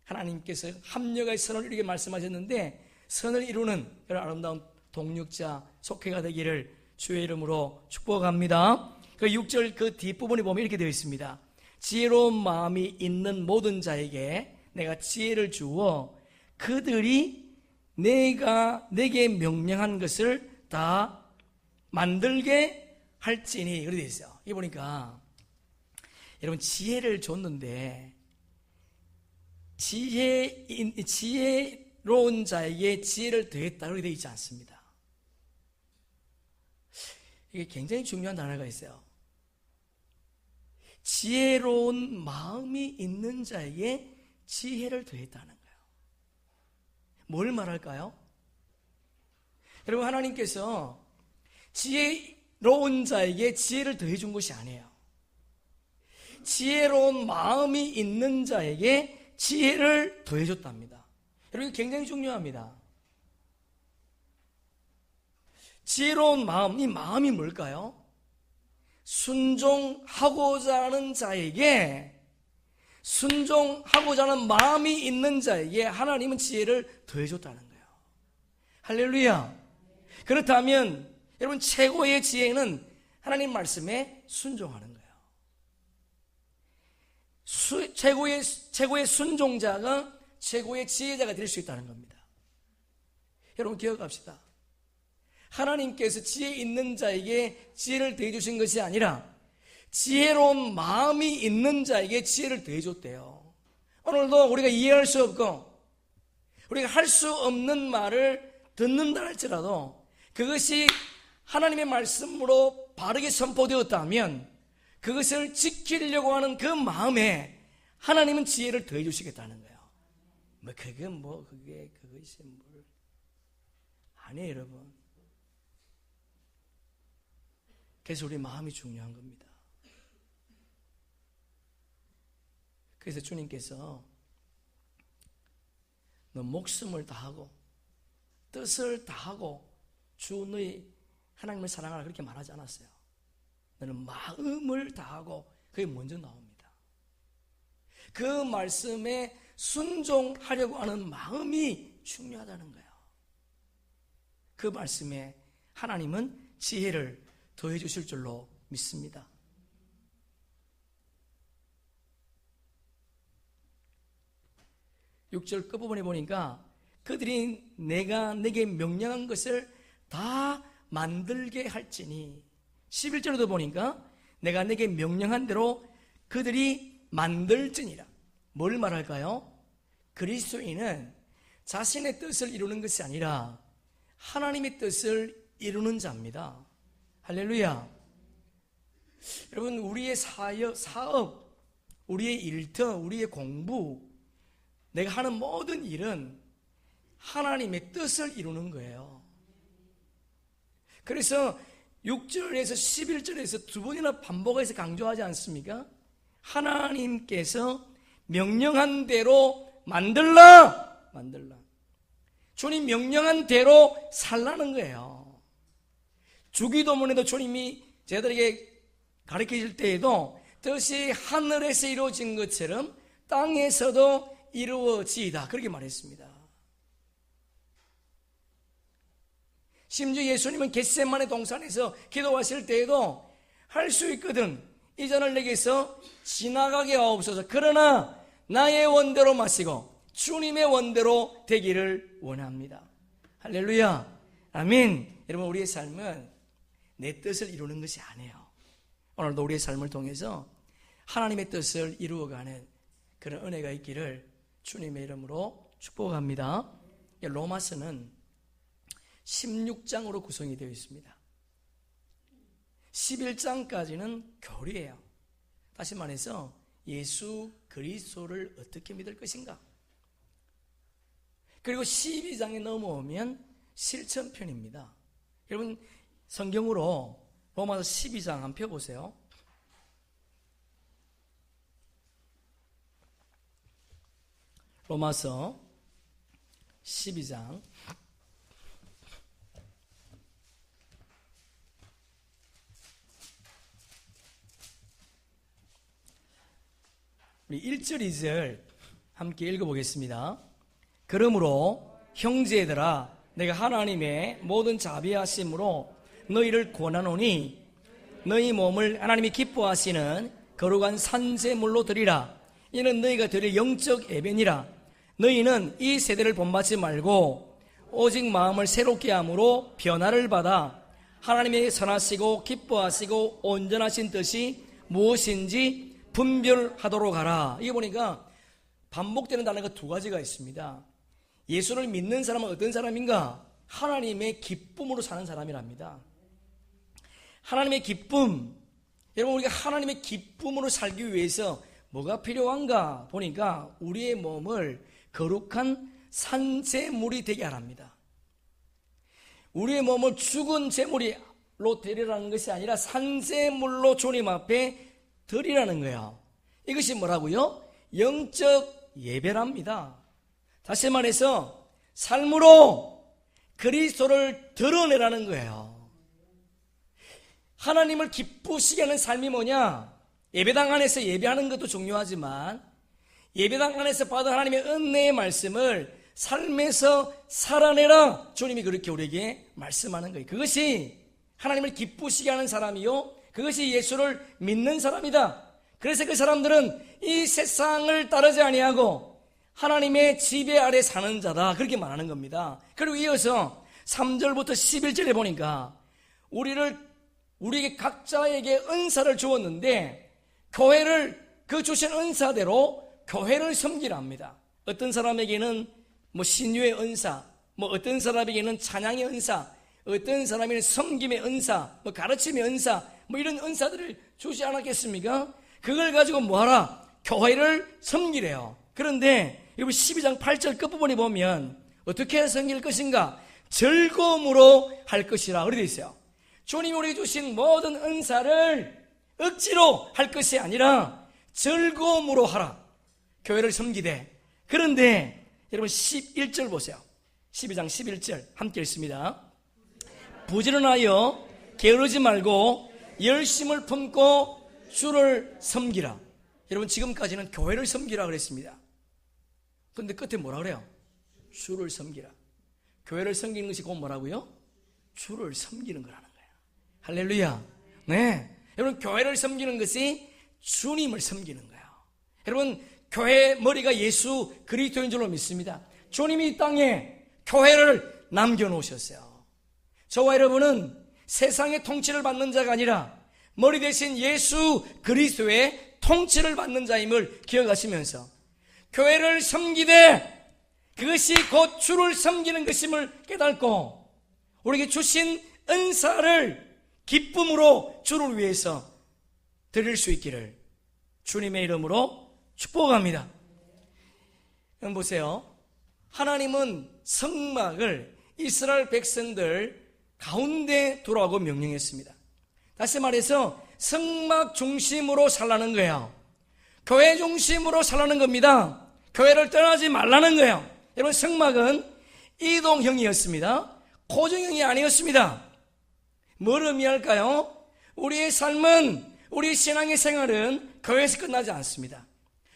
하나님께서 합력의 선을 이루게 말씀하셨는데 선을 이루는 그런 아름다운 동력자 속회가 되기를 주의 이름으로 축복합니다. 그 6절 그 뒷부분에 보면 이렇게 되어 있습니다. 지혜로운 마음이 있는 모든 자에게 내가 지혜를 주어 그들이 내게 명령한 것을 다 만들게 할지니, 그렇게 되어 있어요. 이게 보니까 여러분 지혜를 줬는데 지혜로운 자에게 지혜를 더했다 그렇게 되어 있지 않습니다. 이게 굉장히 중요한 단어가 있어요. 지혜로운 마음이 있는 자에게 지혜를 더했다는 거예요. 뭘 말할까요? 여러분 하나님께서 지혜로운 자에게 지혜를 더해 준 것이 아니에요. 지혜로운 마음이 있는 자에게 지혜를 더해 줬답니다. 여러분 굉장히 중요합니다. 지혜로운 마음, 이 마음이 뭘까요? 순종하고자 하는 자에게, 순종하고자 하는 마음이 있는 자에게 하나님은 지혜를 더해 줬다는 거예요. 할렐루야. 그렇다면 여러분 최고의 지혜는 하나님 말씀에 순종하는 거예요. 최고의 순종자가 최고의 지혜자가 될 수 있다는 겁니다. 여러분 기억합시다. 하나님께서 지혜 있는 자에게 지혜를 더해 주신 것이 아니라 지혜로운 마음이 있는 자에게 지혜를 더해 줬대요. 오늘도 우리가 이해할 수 없고 우리가 할 수 없는 말을 듣는다 할지라도 그것이 하나님의 말씀으로 바르게 선포되었다면 그것을 지키려고 하는 그 마음에 하나님은 지혜를 더해 주시겠다는 거예요. 그것이 뭘 아니에요, 여러분. 그래서 우리 마음이 중요한 겁니다. 그래서 주님께서 너 목숨을 다하고 뜻을 다하고 주 너희 하나님을 사랑하라 그렇게 말하지 않았어요. 너는 마음을 다하고 그게 먼저 나옵니다. 그 말씀에 순종하려고 하는 마음이 중요하다는 거예요. 그 말씀에 하나님은 지혜를 더해 주실 줄로 믿습니다. 6절 끝부분에 보니까 그들이 내가 내게 명령한 것을 다 만들게 할지니, 11절에도 보니까 내가 내게 명령한 대로 그들이 만들지니라. 뭘 말할까요? 그리스도인은 자신의 뜻을 이루는 것이 아니라 하나님의 뜻을 이루는 자입니다. 할렐루야. 여러분, 우리의 사업, 우리의 일터, 우리의 공부, 내가 하는 모든 일은 하나님의 뜻을 이루는 거예요. 그래서 6절에서 11절에서 두 번이나 반복해서 강조하지 않습니까? 하나님께서 명령한 대로 만들라. 주님 명령한 대로 살라는 거예요. 주기도문에도 주님이 저희들에게 가르쳐 줄 때에도 뜻이 하늘에서 이루어진 것처럼 땅에서도 이루어지이다, 그렇게 말했습니다. 심지어 예수님은 겟세마네 동산에서 기도하실 때에도 할 수 있거든, 이 잔을 내게서 지나가게 하옵소서, 그러나 나의 원대로 마시고 주님의 원대로 되기를 원합니다. 할렐루야. 아멘. 여러분, 우리의 삶은 내 뜻을 이루는 것이 아니에요. 오늘도 우리의 삶을 통해서 하나님의 뜻을 이루어가는 그런 은혜가 있기를 주님의 이름으로 축복합니다. 로마서는 16장으로 구성이 되어 있습니다. 11장까지는 교리예요. 다시 말해서 예수 그리스도를 어떻게 믿을 것인가. 그리고 12장에 넘어오면 실천편입니다. 여러분, 성경으로 로마서 12장 한번 펴보세요. 로마서 12장 우리 1절 2절 함께 읽어보겠습니다. 그러므로 형제들아, 내가 하나님의 모든 자비하심으로 너희를 권하노니 너희 몸을 하나님이 기뻐하시는 거룩한 산제물로 드리라. 이는 너희가 드릴 영적 예배니라. 너희는 이 세대를 본받지 말고 오직 마음을 새롭게 함으로 변화를 받아 하나님의 선하시고 기뻐하시고 온전하신 뜻이 무엇인지 분별하도록 하라. 이게 보니까 반복되는 단어가 두 가지가 있습니다. 예수를 믿는 사람은 어떤 사람인가? 하나님의 기쁨으로 사는 사람이랍니다. 하나님의 기쁨. 여러분, 우리가 하나님의 기쁨으로 살기 위해서 뭐가 필요한가 보니까 우리의 몸을 거룩한 산제물이 되게 하랍니다. 우리의 몸을 죽은 제물로 드리라는 것이 아니라 산제물로 주님 앞에 드리라는 거예요. 이것이 뭐라고요? 영적 예배랍니다. 다시 말해서 삶으로 그리스도를 드러내라는 거예요. 하나님을 기쁘시게 하는 삶이 뭐냐? 예배당 안에서 예배하는 것도 중요하지만 예배당 안에서 받은 하나님의 은혜의 말씀을 삶에서 살아내라. 주님이 그렇게 우리에게 말씀하는 거예요. 그것이 하나님을 기쁘시게 하는 사람이요, 그것이 예수를 믿는 사람이다. 그래서 그 사람들은 이 세상을 따르지 아니하고 하나님의 지배 아래 사는 자다, 그렇게 말하는 겁니다. 그리고 이어서 3절부터 11절에 보니까 우리에게 각자에게 은사를 주었는데 교회를 그 주신 은사대로 교회를 섬기라 합니다. 어떤 사람에게는 신유의 은사, 어떤 사람에게는 찬양의 은사, 어떤 사람에게는 섬김의 은사, 가르침의 은사, 이런 은사들을 주지 않았겠습니까? 그걸 가지고 뭐하라? 교회를 섬기래요. 그런데 여기 12장 8절 끝부분에 보면 어떻게 섬길 것인가? 즐거움으로 할 것이라 그렇게 되어 있어요. 주님이 우리에게 주신 모든 은사를 억지로 할 것이 아니라 즐거움으로 하라. 교회를 섬기되. 그런데 여러분 11절 보세요. 12장 11절 함께 읽습니다. 부지런하여 게으르지 말고 열심을 품고 주를 섬기라. 여러분, 지금까지는 교회를 섬기라 그랬습니다. 그런데 끝에 뭐라 그래요? 주를 섬기라. 교회를 섬기는 것이 곧 뭐라고요? 주를 섬기는 거라는 거예요. 할렐루야. 네, 여러분, 교회를 섬기는 것이 주님을 섬기는 거예요. 여러분, 교회의 머리가 예수 그리스도인 줄로 믿습니다. 주님이 이 땅에 교회를 남겨놓으셨어요. 저와 여러분은 세상의 통치를 받는 자가 아니라 머리 대신 예수 그리스도의 통치를 받는 자임을 기억하시면서 교회를 섬기되 그것이 곧 주를 섬기는 것임을 깨닫고 우리에게 주신 은사를 기쁨으로 주를 위해서 드릴 수 있기를 주님의 이름으로 축복합니다. 여러분 보세요. 하나님은 성막을 이스라엘 백성들 가운데 두라고 명령했습니다. 다시 말해서 성막 중심으로 살라는 거예요. 교회 중심으로 살라는 겁니다. 교회를 떠나지 말라는 거예요. 여러분, 성막은 이동형이었습니다. 고정형이 아니었습니다. 뭘 의미할까요? 우리의 삶은, 우리 신앙의 생활은 교회에서 끝나지 않습니다.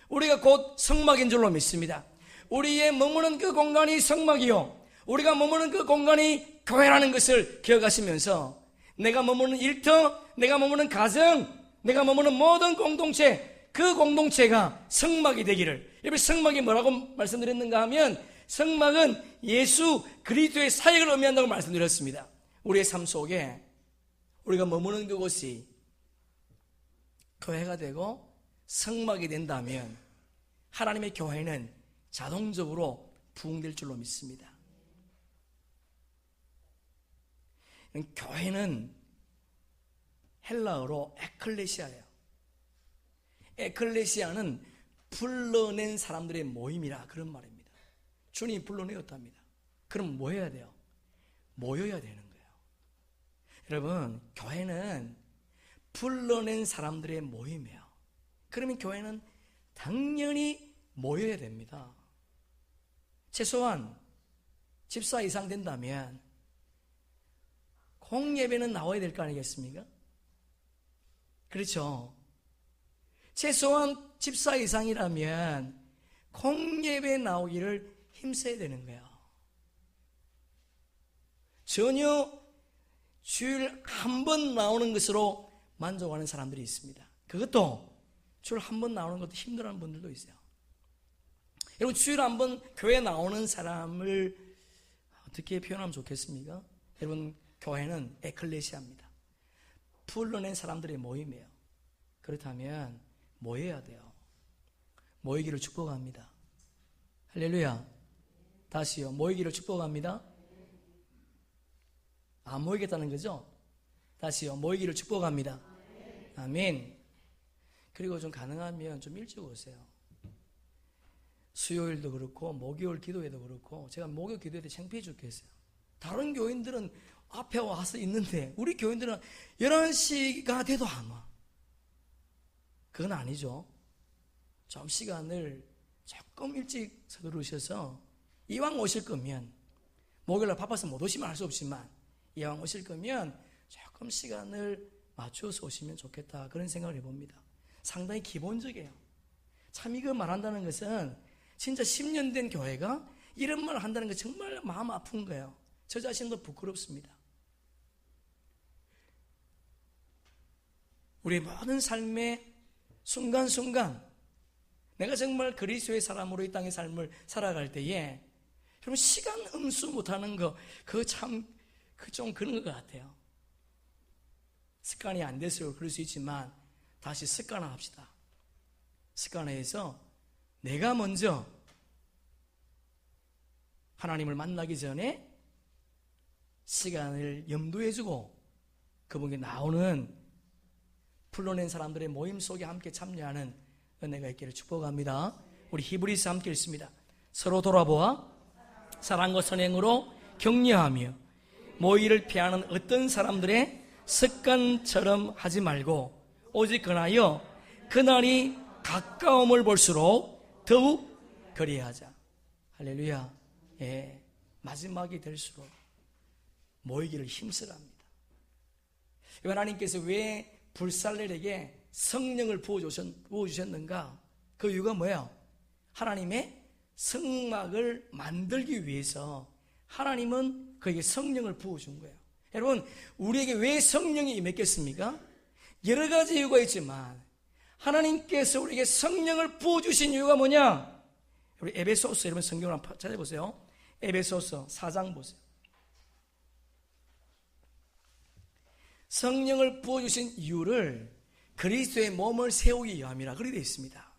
우리가 곧 성막인 줄로 믿습니다. 우리의 머무는 그 공간이 성막이요, 우리가 머무는 그 공간이 교회라는 것을 기억하시면서 내가 머무는 일터, 내가 머무는 가정, 내가 머무는 모든 공동체, 그 공동체가 성막이 되기를. 여러분, 성막이 뭐라고 말씀드렸는가 하면 성막은 예수 그리스도의 사역을 의미한다고 말씀드렸습니다. 우리의 삶 속에 우리가 머무는 그곳이 교회가 되고 성막이 된다면 하나님의 교회는 자동적으로 부흥될 줄로 믿습니다. 교회는 헬라어로 에클레시아예요. 에클레시아는 불러낸 사람들의 모임이라 그런 말입니다. 주님이 불러내었답니다. 그럼 뭐 해야 돼요? 모여야 되는 거예요. 여러분, 교회는 불러낸 사람들의 모임이에요. 그러면 교회는 당연히 모여야 됩니다. 최소한 집사 이상 된다면 공예배는 나와야 될 거 아니겠습니까? 그렇죠. 최소한 집사 이상이라면 공예배 나오기를 힘써야 되는 거예요. 전혀 주일 한 번 나오는 것으로 만족하는 사람들이 있습니다. 그것도 주일 한 번 나오는 것도 힘들어하는 분들도 있어요. 여러분, 주일 한 번 교회 나오는 사람을 어떻게 표현하면 좋겠습니까? 여러분, 교회는 에클레시아입니다. 불러낸 사람들의 모임이에요. 그렇다면 모여야 돼요. 모이기를 축복합니다. 할렐루야. 다시요. 모이기를 축복합니다. 안 모이겠다는 거죠? 다시요. 모이기를 축복합니다. 아멘. 그리고 좀 가능하면 좀 일찍 오세요. 수요일도 그렇고 목요일 기도회도 그렇고, 제가 목요일 기도회 때 창피해 죽겠어요. 다른 교인들은 앞에 와서 있는데 우리 교인들은 11시가 돼도 안 와. 그건 아니죠. 좀 시간을 조금 일찍 서두르셔서, 이왕 오실 거면, 목요일날 바빠서 못 오시면 할 수 없지만 이왕 오실 거면 조금 시간을 맞춰서 오시면 좋겠다, 그런 생각을 해봅니다. 상당히 기본적이에요. 참 이거 말한다는 것은 진짜 10년 된 교회가 이런 말을 한다는 게 정말 마음 아픈 거예요. 저 자신도 부끄럽습니다. 우리의 모든 삶의 순간순간 내가 정말 그리스도의 사람으로 이 땅의 삶을 살아갈 때에 여러분, 시간 음수 못하는 거, 그거 참 좀 그런 것 같아요. 습관이 안 돼서 그럴 수 있지만 다시 습관화합시다. 습관화해서 내가 먼저 하나님을 만나기 전에 시간을 염두해주고 그분께 나오는 불러낸 사람들의 모임 속에 함께 참여하는 은혜가 있기를 축복합니다. 우리 히브리서 함께 읽습니다. 서로 돌아보아 사랑과 선행으로 격려하며 모의를 피하는 어떤 사람들의 습관처럼 하지 말고 오직 그나여 그날이 가까움을 볼수록 더욱 그리하자. 할렐루야. 예, 마지막이 될수록 모이기를 힘쓰랍니다. 하나님께서 왜 불살렐에게 성령을 부어주셨는가? 그 이유가 뭐예요? 하나님의 성막을 만들기 위해서 하나님은 그에게 성령을 부어준 거예요. 여러분, 우리에게 왜 성령이 임했겠습니까? 여러 가지 이유가 있지만 하나님께서 우리에게 성령을 부어주신 이유가 뭐냐? 우리 에베소서, 여러분 성경을 한번 찾아보세요. 에베소서 4장 보세요. 성령을 부어주신 이유를 그리스도의 몸을 세우기 위함이라 그렇게 되어 있습니다.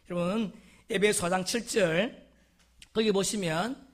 여러분 에베소 4장 7절 거기 보시면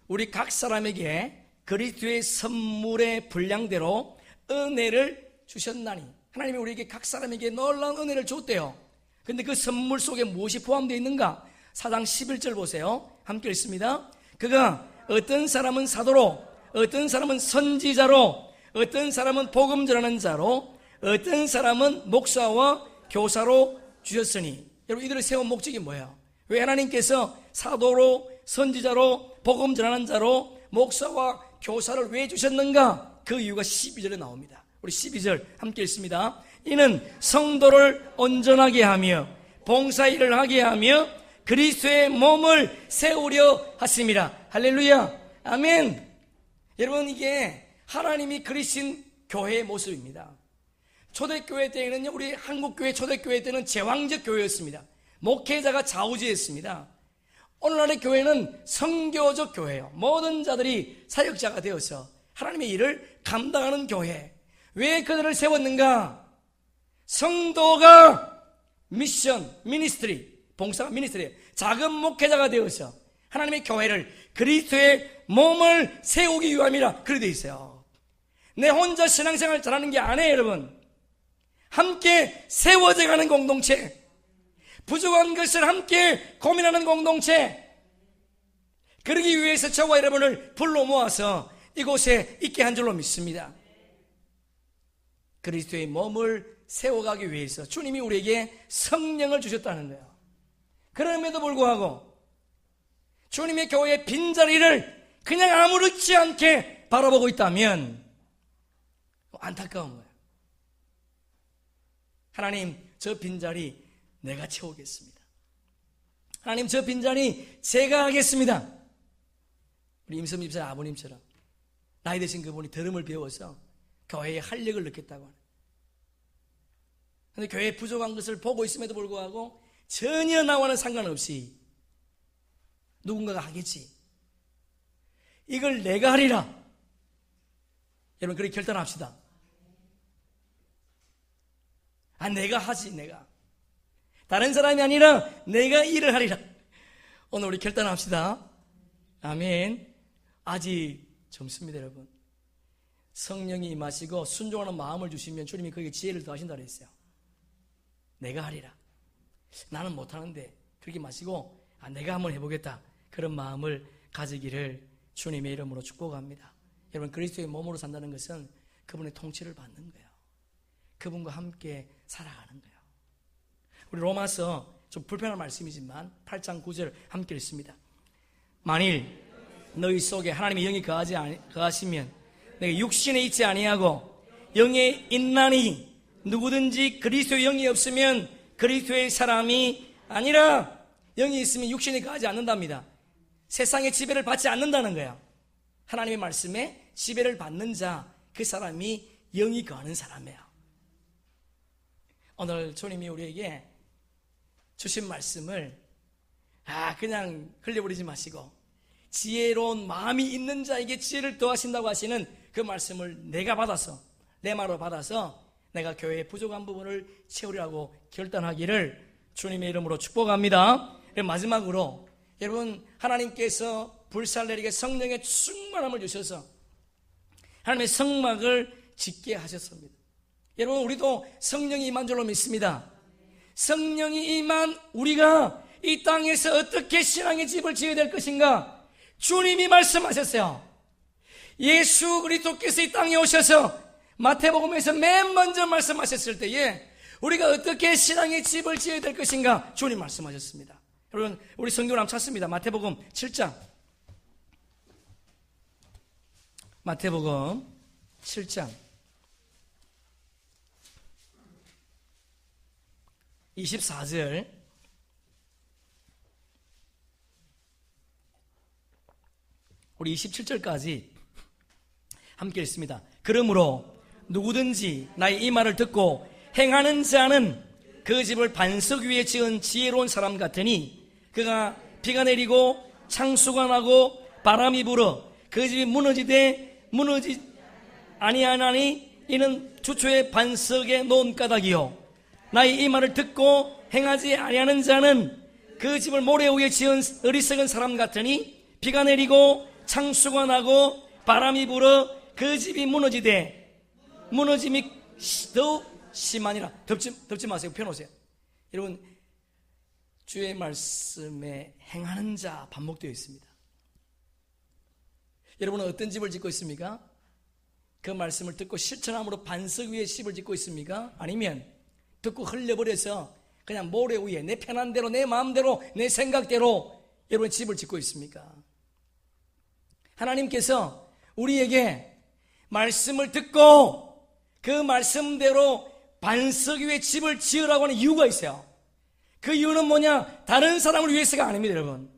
우리 각 사람에게 그리스도의 선물의 분량대로 은혜를 주셨나니, 하나님이 우리에게 각 사람에게 놀라운 은혜를 줬대요. 근데 그 선물 속에 무엇이 포함되어 있는가? 4장 11절 보세요. 함께 읽습니다. 그가 어떤 사람은 사도로, 어떤 사람은 선지자로, 어떤 사람은 복음 전하는 자로, 어떤 사람은 목사와 교사로 주셨으니. 여러분 이들을 세운 목적이 뭐예요? 왜 하나님께서 사도로, 선지자로, 복음 전하는 자로, 목사와 교사를 왜 주셨는가? 그 이유가 12절에 나옵니다. 우리 12절 함께 읽습니다. 이는 성도를 온전하게 하며 봉사일을 하게 하며 그리스도의 몸을 세우려 하심이라. 할렐루야, 아멘. 여러분 이게 하나님이 그리신 교회의 모습입니다. 초대교회 때에는요, 우리 한국교회 초대교회 때는 제왕적 교회였습니다. 목회자가 좌우지였습니다. 오늘날의 교회는 선교적 교회예요. 모든 자들이 사역자가 되어서 하나님의 일을 감당하는 교회. 왜 그들을 세웠는가? 성도가 미션, 미니스트리, 봉사가 미니스트리예요. 작은 목회자가 되어서 하나님의 교회를, 그리스도의 몸을 세우기 위함이라 그렇게 되어 있어요. 내 혼자 신앙생활 잘하는 게 아니에요, 여러분. 함께 세워져 가는 공동체, 부족한 것을 함께 고민하는 공동체, 그러기 위해서 저와 여러분을 불러 모아서 이곳에 있게 한 줄로 믿습니다. 그리스도의 몸을 세워가기 위해서 주님이 우리에게 성령을 주셨다는 거예요. 그럼에도 불구하고 주님의 교회의 빈자리를 그냥 아무렇지 않게 바라보고 있다면 안타까운 거예요. 하나님, 저 빈자리 내가 채우겠습니다. 하나님, 저 빈자리 제가 하겠습니다. 우리 임선 집사 아버님처럼 나이 드신 그분이 들음을 배워서 교회에 활력을 느꼈다고 하네요. 그런데 교회에 부족한 것을 보고 있음에도 불구하고 전혀 나와는 상관없이 누군가가 하겠지, 이걸 내가 하리라. 여러분 그렇게 결단합시다. 내가 하지, 내가. 다른 사람이 아니라 내가 일을 하리라. 오늘 우리 결단합시다. 아멘. 아직 젊습니다, 여러분. 성령이 임하시고 순종하는 마음을 주시면 주님이 거기에 지혜를 더하신다고 했어요. 내가 하리라. 나는 못하는데 그렇게 마시고 내가 한번 해보겠다, 그런 마음을 가지기를 주님의 이름으로 축복합니다. 여러분 그리스도의 몸으로 산다는 것은 그분의 통치를 받는 거예요. 그분과 함께 살아가는 거예요. 우리 로마서 좀 불편한 말씀이지만 8장 9절 함께 읽습니다. 만일 너희 속에 하나님의 영이 거하시면 내가 육신에 있지 아니하고 영에 있나니 누구든지 그리스도의 영이 없으면 그리스도의 사람이 아니라. 영이 있으면 육신이 거하지 않는답니다. 세상의 지배를 받지 않는다는 거예요. 하나님의 말씀에 지배를 받는 자, 그 사람이 영이 거하는 사람이에요. 오늘 주님이 우리에게 주신 말씀을 그냥 흘려버리지 마시고 지혜로운 마음이 있는 자에게 지혜를 더하신다고 하시는 그 말씀을 내가 받아서, 내 말로 받아서 내가 교회의 부족한 부분을 채우려고 결단하기를 주님의 이름으로 축복합니다. 마지막으로 여러분, 하나님께서 불살내리게 성령의 충만함을 주셔서 하나님의 성막을 짓게 하셨습니다. 여러분 우리도 성령이 임한 줄로 믿습니다. 성령이 임한 우리가 이 땅에서 어떻게 신앙의 집을 지어야 될 것인가? 주님이 말씀하셨어요. 예수 그리스도께서 이 땅에 오셔서 마태복음에서 맨 먼저 말씀하셨을 때에 우리가 어떻게 신앙의 집을 지어야 될 것인가? 주님 말씀하셨습니다. 여러분 우리 성경을 한번 찾습니다. 마태복음 7장, 마태복음 7장 24절, 우리 27절까지 함께 읽습니다. 그러므로 누구든지 나의 이 말을 듣고 행하는 자는 그 집을 반석 위에 지은 지혜로운 사람 같으니 그가 비가 내리고 창수가 나고 바람이 불어 그 집이 무너지지 아니하나니 이는 주초의 반석에 놓은 까닭이요 나의 이 말을 듣고 행하지 아니하는 자는 그 집을 모래 위에 지은 어리석은 사람 같으니 비가 내리고 창수가 나고 바람이 불어 그 집이 무너짐이 더욱 심하니라. 덮지 마세요. 펴놓으세요. 여러분, 주의 말씀에 행하는 자 반복되어 있습니다. 여러분은 어떤 집을 짓고 있습니까? 그 말씀을 듣고 실천함으로 반석 위에 집을 짓고 있습니까? 아니면 듣고 흘려버려서 그냥 모래 위에 내 편한 대로 내 마음대로 내 생각대로 여러분 집을 짓고 있습니까? 하나님께서 우리에게 말씀을 듣고 그 말씀대로 반석 위에 집을 지으라고 하는 이유가 있어요. 그 이유는 뭐냐? 다른 사람을 위해서가 아닙니다, 여러분.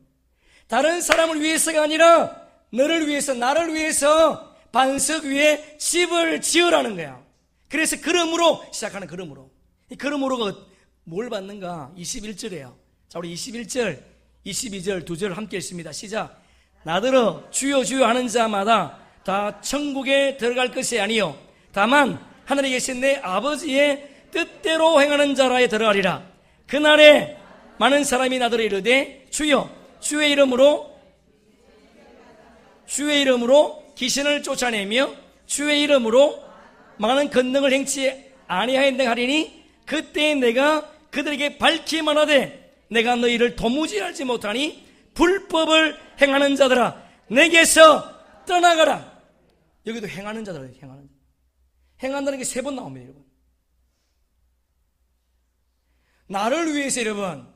다른 사람을 위해서가 아니라 너를 위해서, 나를 위해서 반석 위에 집을 지으라는 거야. 그래서 걸음으로 시작하는 걸음으로. 이 걸음으로가 뭘 받는가? 21절이에요. 자, 우리 21절, 22절 두 절 함께 읽습니다. 시작. 나더러 주여 주여 하는 자마다 다 천국에 들어갈 것이 아니요 다만 하늘에 계신 내 아버지의 뜻대로 행하는 자라에 들어가리라. 그날에 많은 사람이 나더러 이르되 주여 주의 이름으로 귀신을 쫓아내며 주의 이름으로 많은 권능을 행치 아니하였다 하리니 그때 내가 그들에게 밝히 말하되 내가 너희를 도무지 알지 못하니 불법을 행하는 자들아 내게서 떠나가라. 여기도 행하는 자들아. 행한다는 게 3번 나옵니다, 여러분. 나를 위해서, 여러분,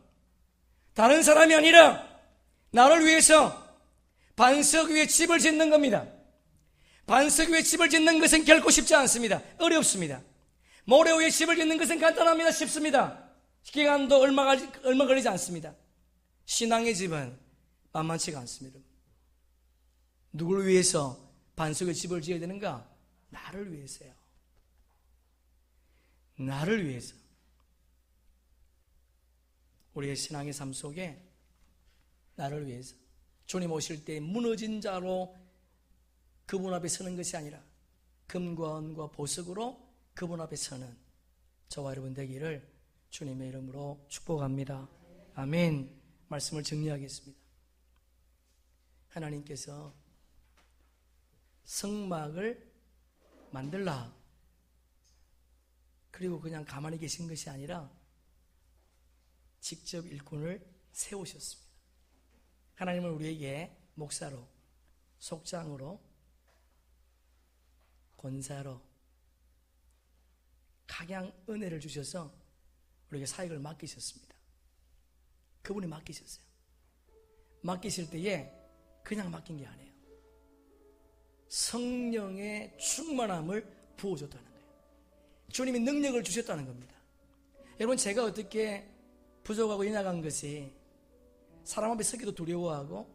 다른 사람이 아니라 나를 위해서 반석 위에 집을 짓는 겁니다. 반석 위에 집을 짓는 것은 결코 쉽지 않습니다. 어렵습니다. 모래 위에 집을 짓는 것은 간단합니다. 쉽습니다. 기간도 얼마 걸리지 않습니다. 신앙의 집은 만만치가 않습니다. 누구를 위해서 반석 위에 집을 지어야 되는가? 나를 위해서요. 나를 위해서. 우리의 신앙의 삶 속에 나를 위해서 주님 오실 때 무너진 자로 그분 앞에 서는 것이 아니라 금과 은과 보석으로 그분 앞에 서는 저와 여러분 되기를 주님의 이름으로 축복합니다. 아멘. 말씀을 정리하겠습니다. 하나님께서 성막을 만들라 그리고 그냥 가만히 계신 것이 아니라 직접 일꾼을 세우셨습니다. 하나님은 우리에게 목사로, 속장으로, 권사로 각양 은혜를 주셔서 우리에게 사역을 맡기셨습니다. 그분이 맡기셨어요. 맡기실 때에 그냥 맡긴 게 아니에요. 성령의 충만함을 부어줬다는 거예요. 주님이 능력을 주셨다는 겁니다. 여러분, 제가 어떻게 부족하고 연약한 것이 사람 앞에 서기도 두려워하고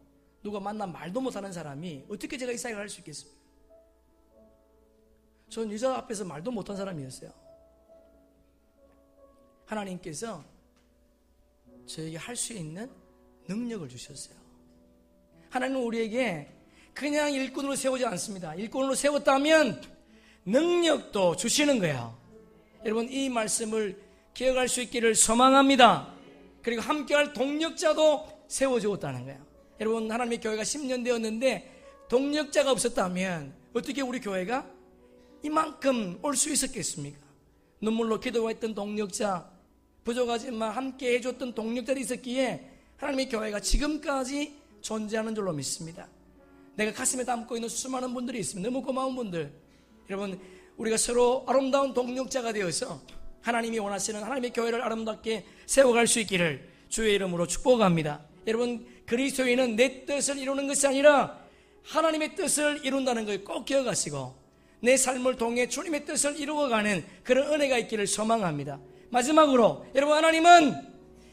누가 만나면 말도 못하는 사람이 어떻게 제가 이 사역을 할 수 있겠습니까? 저는 여자 앞에서 말도 못한 사람이었어요. 하나님께서 저에게 할 수 있는 능력을 주셨어요. 하나님은 우리에게 그냥 일꾼으로 세우지 않습니다. 일꾼으로 세웠다면 능력도 주시는 거예요. 여러분, 이 말씀을 기억할 수 있기를 소망합니다. 그리고 함께할 동력자도 세워주었다는 거예요. 여러분, 하나님의 교회가 10년 되었는데 동력자가 없었다면 어떻게 우리 교회가 이만큼 올 수 있었겠습니까? 눈물로 기도했던 동력자, 부족하지만 함께 해줬던 동력자들이 있었기에 하나님의 교회가 지금까지 존재하는 줄로 믿습니다. 내가 가슴에 담고 있는 수많은 분들이 있습니다. 너무 고마운 분들. 여러분, 우리가 서로 아름다운 동력자가 되어서 하나님이 원하시는 하나님의 교회를 아름답게 세워갈 수 있기를 주의 이름으로 축복합니다. 여러분, 그리스도인은 내 뜻을 이루는 것이 아니라 하나님의 뜻을 이룬다는 걸 꼭 기억하시고 내 삶을 통해 주님의 뜻을 이루어가는 그런 은혜가 있기를 소망합니다. 마지막으로, 여러분, 하나님은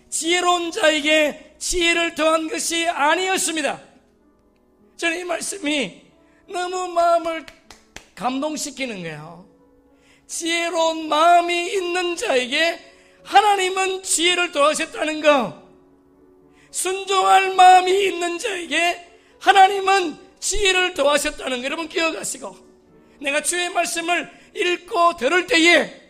지혜로운 자에게 지혜를 더한 것이 아니었습니다. 저는 이 말씀이 너무 마음을 감동시키는 거예요. 지혜로운 마음이 있는 자에게 하나님은 지혜를 더하셨다는 것, 순종할 마음이 있는 자에게 하나님은 지혜를 더하셨다는 것, 여러분 기억하시고, 내가 주의 말씀을 읽고 들을 때에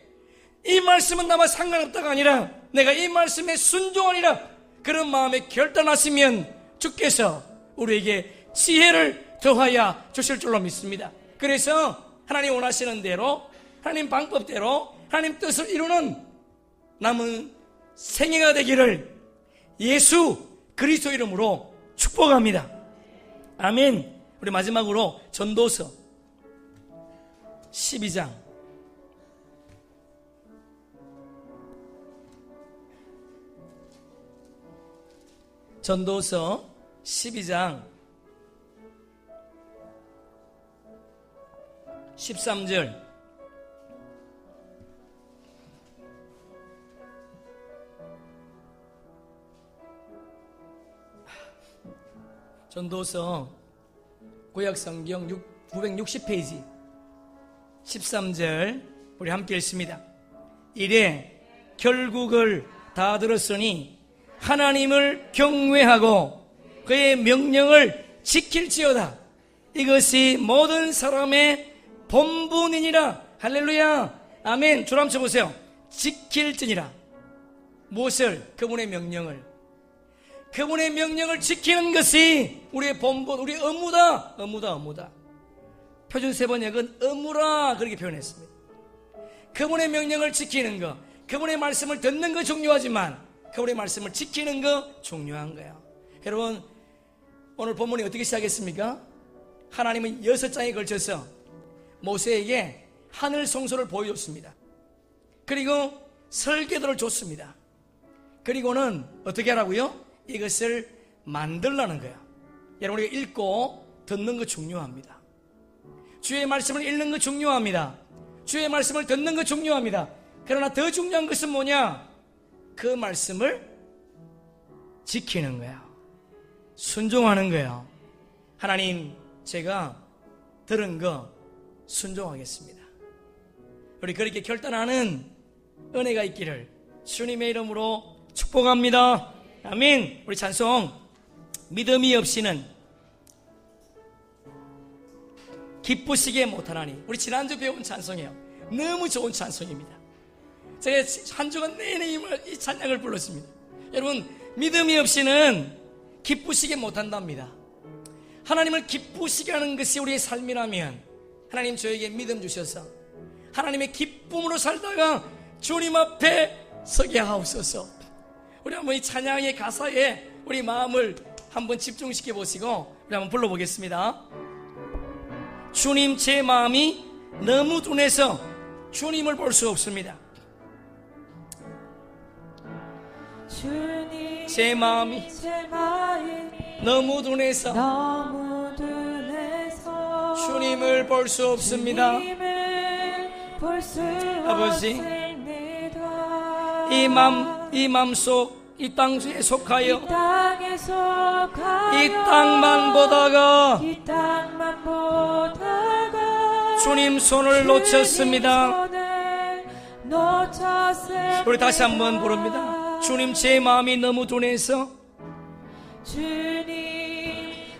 이 말씀은 나와 상관없다가 아니라 내가 이 말씀에 순종하리라, 그런 마음에 결단하시면 주께서 우리에게 지혜를 더하여 주실 줄로 믿습니다. 그래서 하나님 원하시는 대로, 하나님 방법대로 하나님 뜻을 이루는 남은 생애가 되기를 예수 그리스도 이름으로 축복합니다. 아멘. 우리 마지막으로 전도서 12장 전도서 12장 13절 전도서 구약성경 960페이지 13절 우리 함께 읽습니다. 이래 결국을 다 들었으니 하나님을 경외하고 그의 명령을 지킬지어다. 이것이 모든 사람의 본분이니라. 할렐루야. 아멘. 줄 한번 쳐보세요. 지킬지니라. 무엇을? 그분의 명령을. 그분의 명령을 지키는 것이 우리의 본분, 우리의 의무다. 의무다. 표준세번역은 의무라 그렇게 표현했습니다. 그분의 명령을 지키는 것, 그분의 말씀을 듣는 거 중요하지만 그분의 말씀을 지키는 거 중요한 거예요. 여러분, 오늘 본문이 어떻게 시작했습니까? 하나님은 6장에 걸쳐서 모세에게 하늘 성소를 보여줬습니다. 그리고 설계도를 줬습니다. 그리고는 어떻게 하라고요? 이것을 만들라는 거예요. 여러분, 우리가 읽고 듣는 거 중요합니다. 주의 말씀을 읽는 거 중요합니다. 주의 말씀을 듣는 거 중요합니다. 그러나 더 중요한 것은 뭐냐? 그 말씀을 지키는 거예요. 순종하는 거예요. 하나님, 제가 들은 거 순종하겠습니다. 우리 그렇게 결단하는 은혜가 있기를 주님의 이름으로 축복합니다. 아멘. 우리 찬송 믿음이 없이는 기쁘시게 못하나니, 우리 지난주 배운 찬송이에요. 너무 좋은 찬송입니다. 제가 한 주간 내내 이 찬양을 불렀습니다. 여러분, 믿음이 없이는 기쁘시게 못한답니다. 하나님을 기쁘시게 하는 것이 우리의 삶이라면 하나님 저에게 믿음 주셔서 하나님의 기쁨으로 살다가 주님 앞에 서게 하옵소서. 우리 한번 이 찬양의 가사에 우리 마음을 한번 집중시켜 보시고 우리 한번 불러보겠습니다. 주님, 제 마음이 너무 둔해서 주님을 볼 수 없습니다. 주님, 제 마음이 너무 둔해서 주님을 볼 수 없습니다. 아버지, 이 맘속 이 땅에 속하여 이 땅만 보다가 주님 손을 놓쳤습니다. 우리 다시 한번 부릅니다. 주님, 제 마음이 너무 둔해서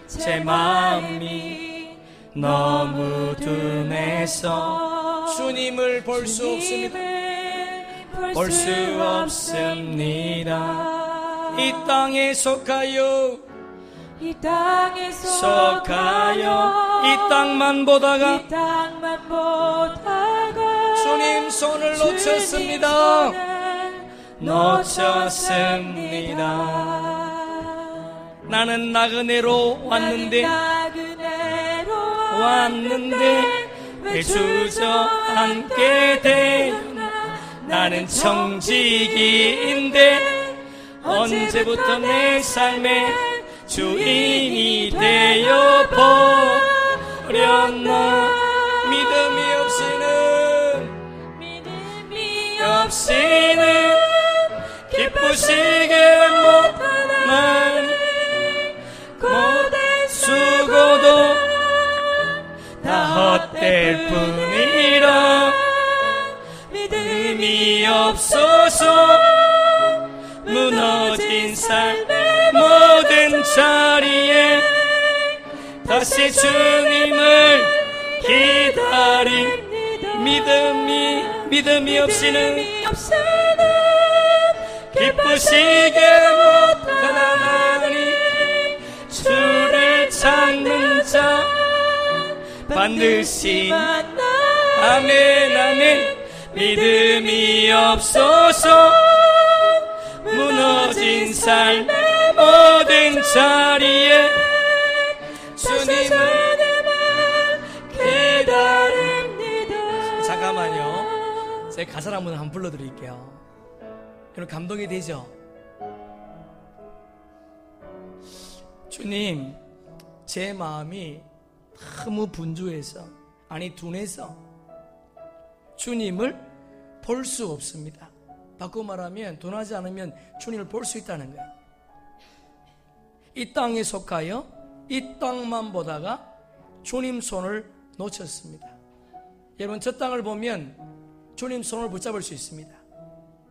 제 마음이 너무 둔해서 주님을 볼 수 없습니다. 볼 수 없습니다. 이 땅에 속하여 이 땅만 보다가 주님 손을 놓쳤습니다. 나는 나그네로 왔는데 왜 주저앉게 되었나. 나는 청지기인데 언제부터 내 삶의 주인이 되어 버렸나. 믿음이 없이는 기쁘시게 못하나니 고된 수고도 다 헛될 뿐이라. 믿음이 없어서 삶의 모든 자리에 다시 주님을 기다린 믿음이 없이는 기쁘시게 못하나니 주를 찾는 자 반드시 아멘 아멘 믿음이 없어서 무너진 삶의 모든 자리에 주님을 기다립니다. 잠깐만요. 제가 가사를 한번 불러드릴게요. 여러분 감동이 되죠? 주님, 제 마음이 너무 분주해서 둔해서 주님을 볼 수 없습니다. 바꿔 말하면 돈하지 않으면 주님을 볼 수 있다는 거예요. 이 땅에 속하여 이 땅만 보다가 주님 손을 놓쳤습니다. 여러분 저 땅을 보면 주님 손을 붙잡을 수 있습니다.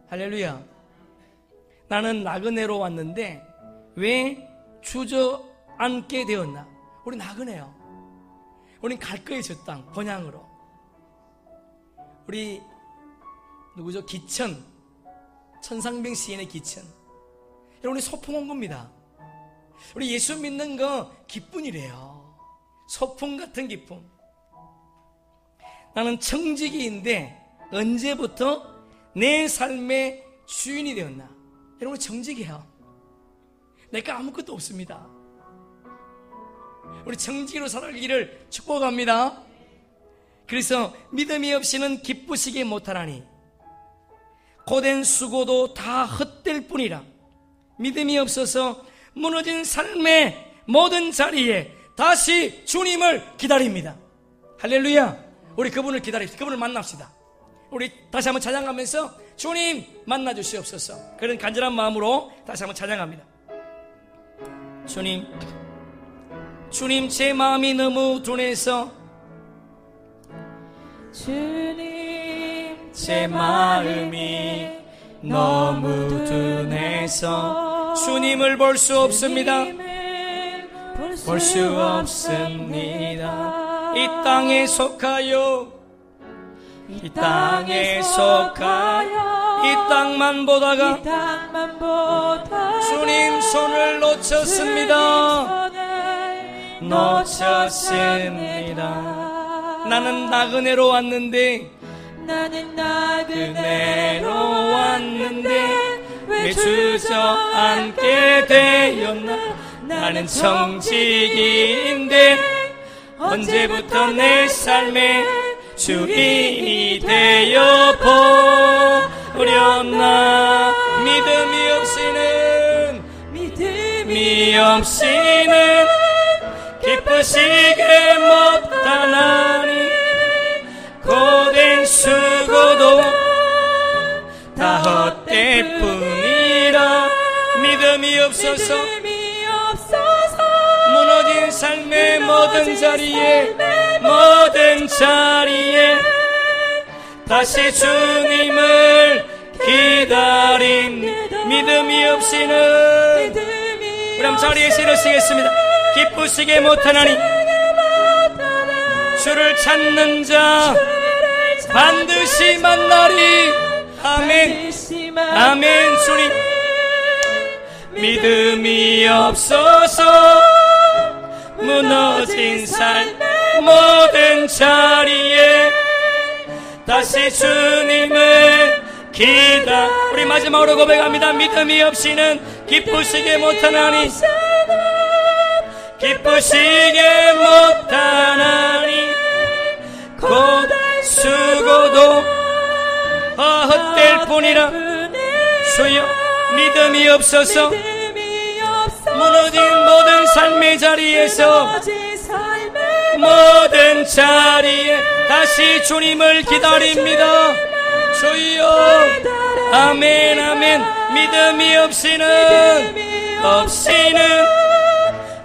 할렐루야. 나는 나그네로 왔는데 왜 주저앉게 되었나? 우리 나그네요. 우린 갈 거예요. 저 땅 본향으로. 우리 누구죠? 기천, 천상병 시인의 기천. 여러분 우리 소풍 온 겁니다. 우리 예수 믿는 거 기쁨이래요. 소풍 같은 기쁨. 나는 청지기인데 언제부터 내 삶의 주인이 되었나? 여러분 정직해요. 내가 아무것도 없습니다. 우리 정직으로 살아가기를 축복합니다. 그래서 믿음이 없이는 기쁘시게 못하나니 고된 수고도 다 헛될 뿐이라. 믿음이 없어서 무너진 삶의 모든 자리에 다시 주님을 기다립니다. 할렐루야. 우리 그분을 기다립시다. 그분을 만납시다. 우리 다시 한번 찬양하면서 주님 만나 주시옵소서. 그런 간절한 마음으로 다시 한번 찬양합니다. 주님 제 마음이 너무 둔해서 주님 제 마음이 너무 둔해서 주님을 볼 수 없습니다. 볼 수 없습니다. 이 땅에 속하여 이 땅만 보다가 주님 손을 놓쳤습니다. 나는 나그네로 왔는데 왜 주저앉게 되었나? 나는 청지기인데 언제부터 내 삶의 주인이 되어 버렸나? 믿음이 없이는 기쁘시게 못하나니 고된 수고도 다 헛될 뿐이라. 믿음이 없어서 무너진 삶의 모든 자리에 다시 주님을 기다린 믿음이 없이는 우리 한번 자리에서 일어서겠습니다. 기쁘시게 못하나니 주를 찾는 자 반드시 만나리. 아멘 아멘. 주님 믿음이 없어서 무너진 삶 모든 자리에 다시 주님을 우리 마지막으로 고백합니다. 믿음이 없이는 기쁘시게 못하나니 고된 수고도 헛될 뿐이라. 주여 믿음이 없어서 무너진 모든 삶의 자리에서 모든 자리에 다시 주님을 기다립니다. 주여 아멘 아멘. 믿음이 없이는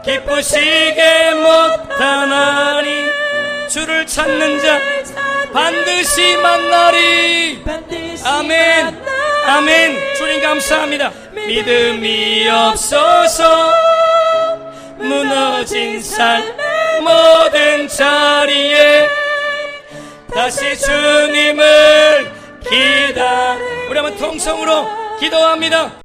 기쁘시게 못하나니 주를 찾는 자 반드시 만나리. 아멘 아멘. 주님 감사합니다. 믿음이 없어서 무너진 삶의 모든 자리에 다시 주님을 기다려. 우리 한번 통성으로 기도합니다.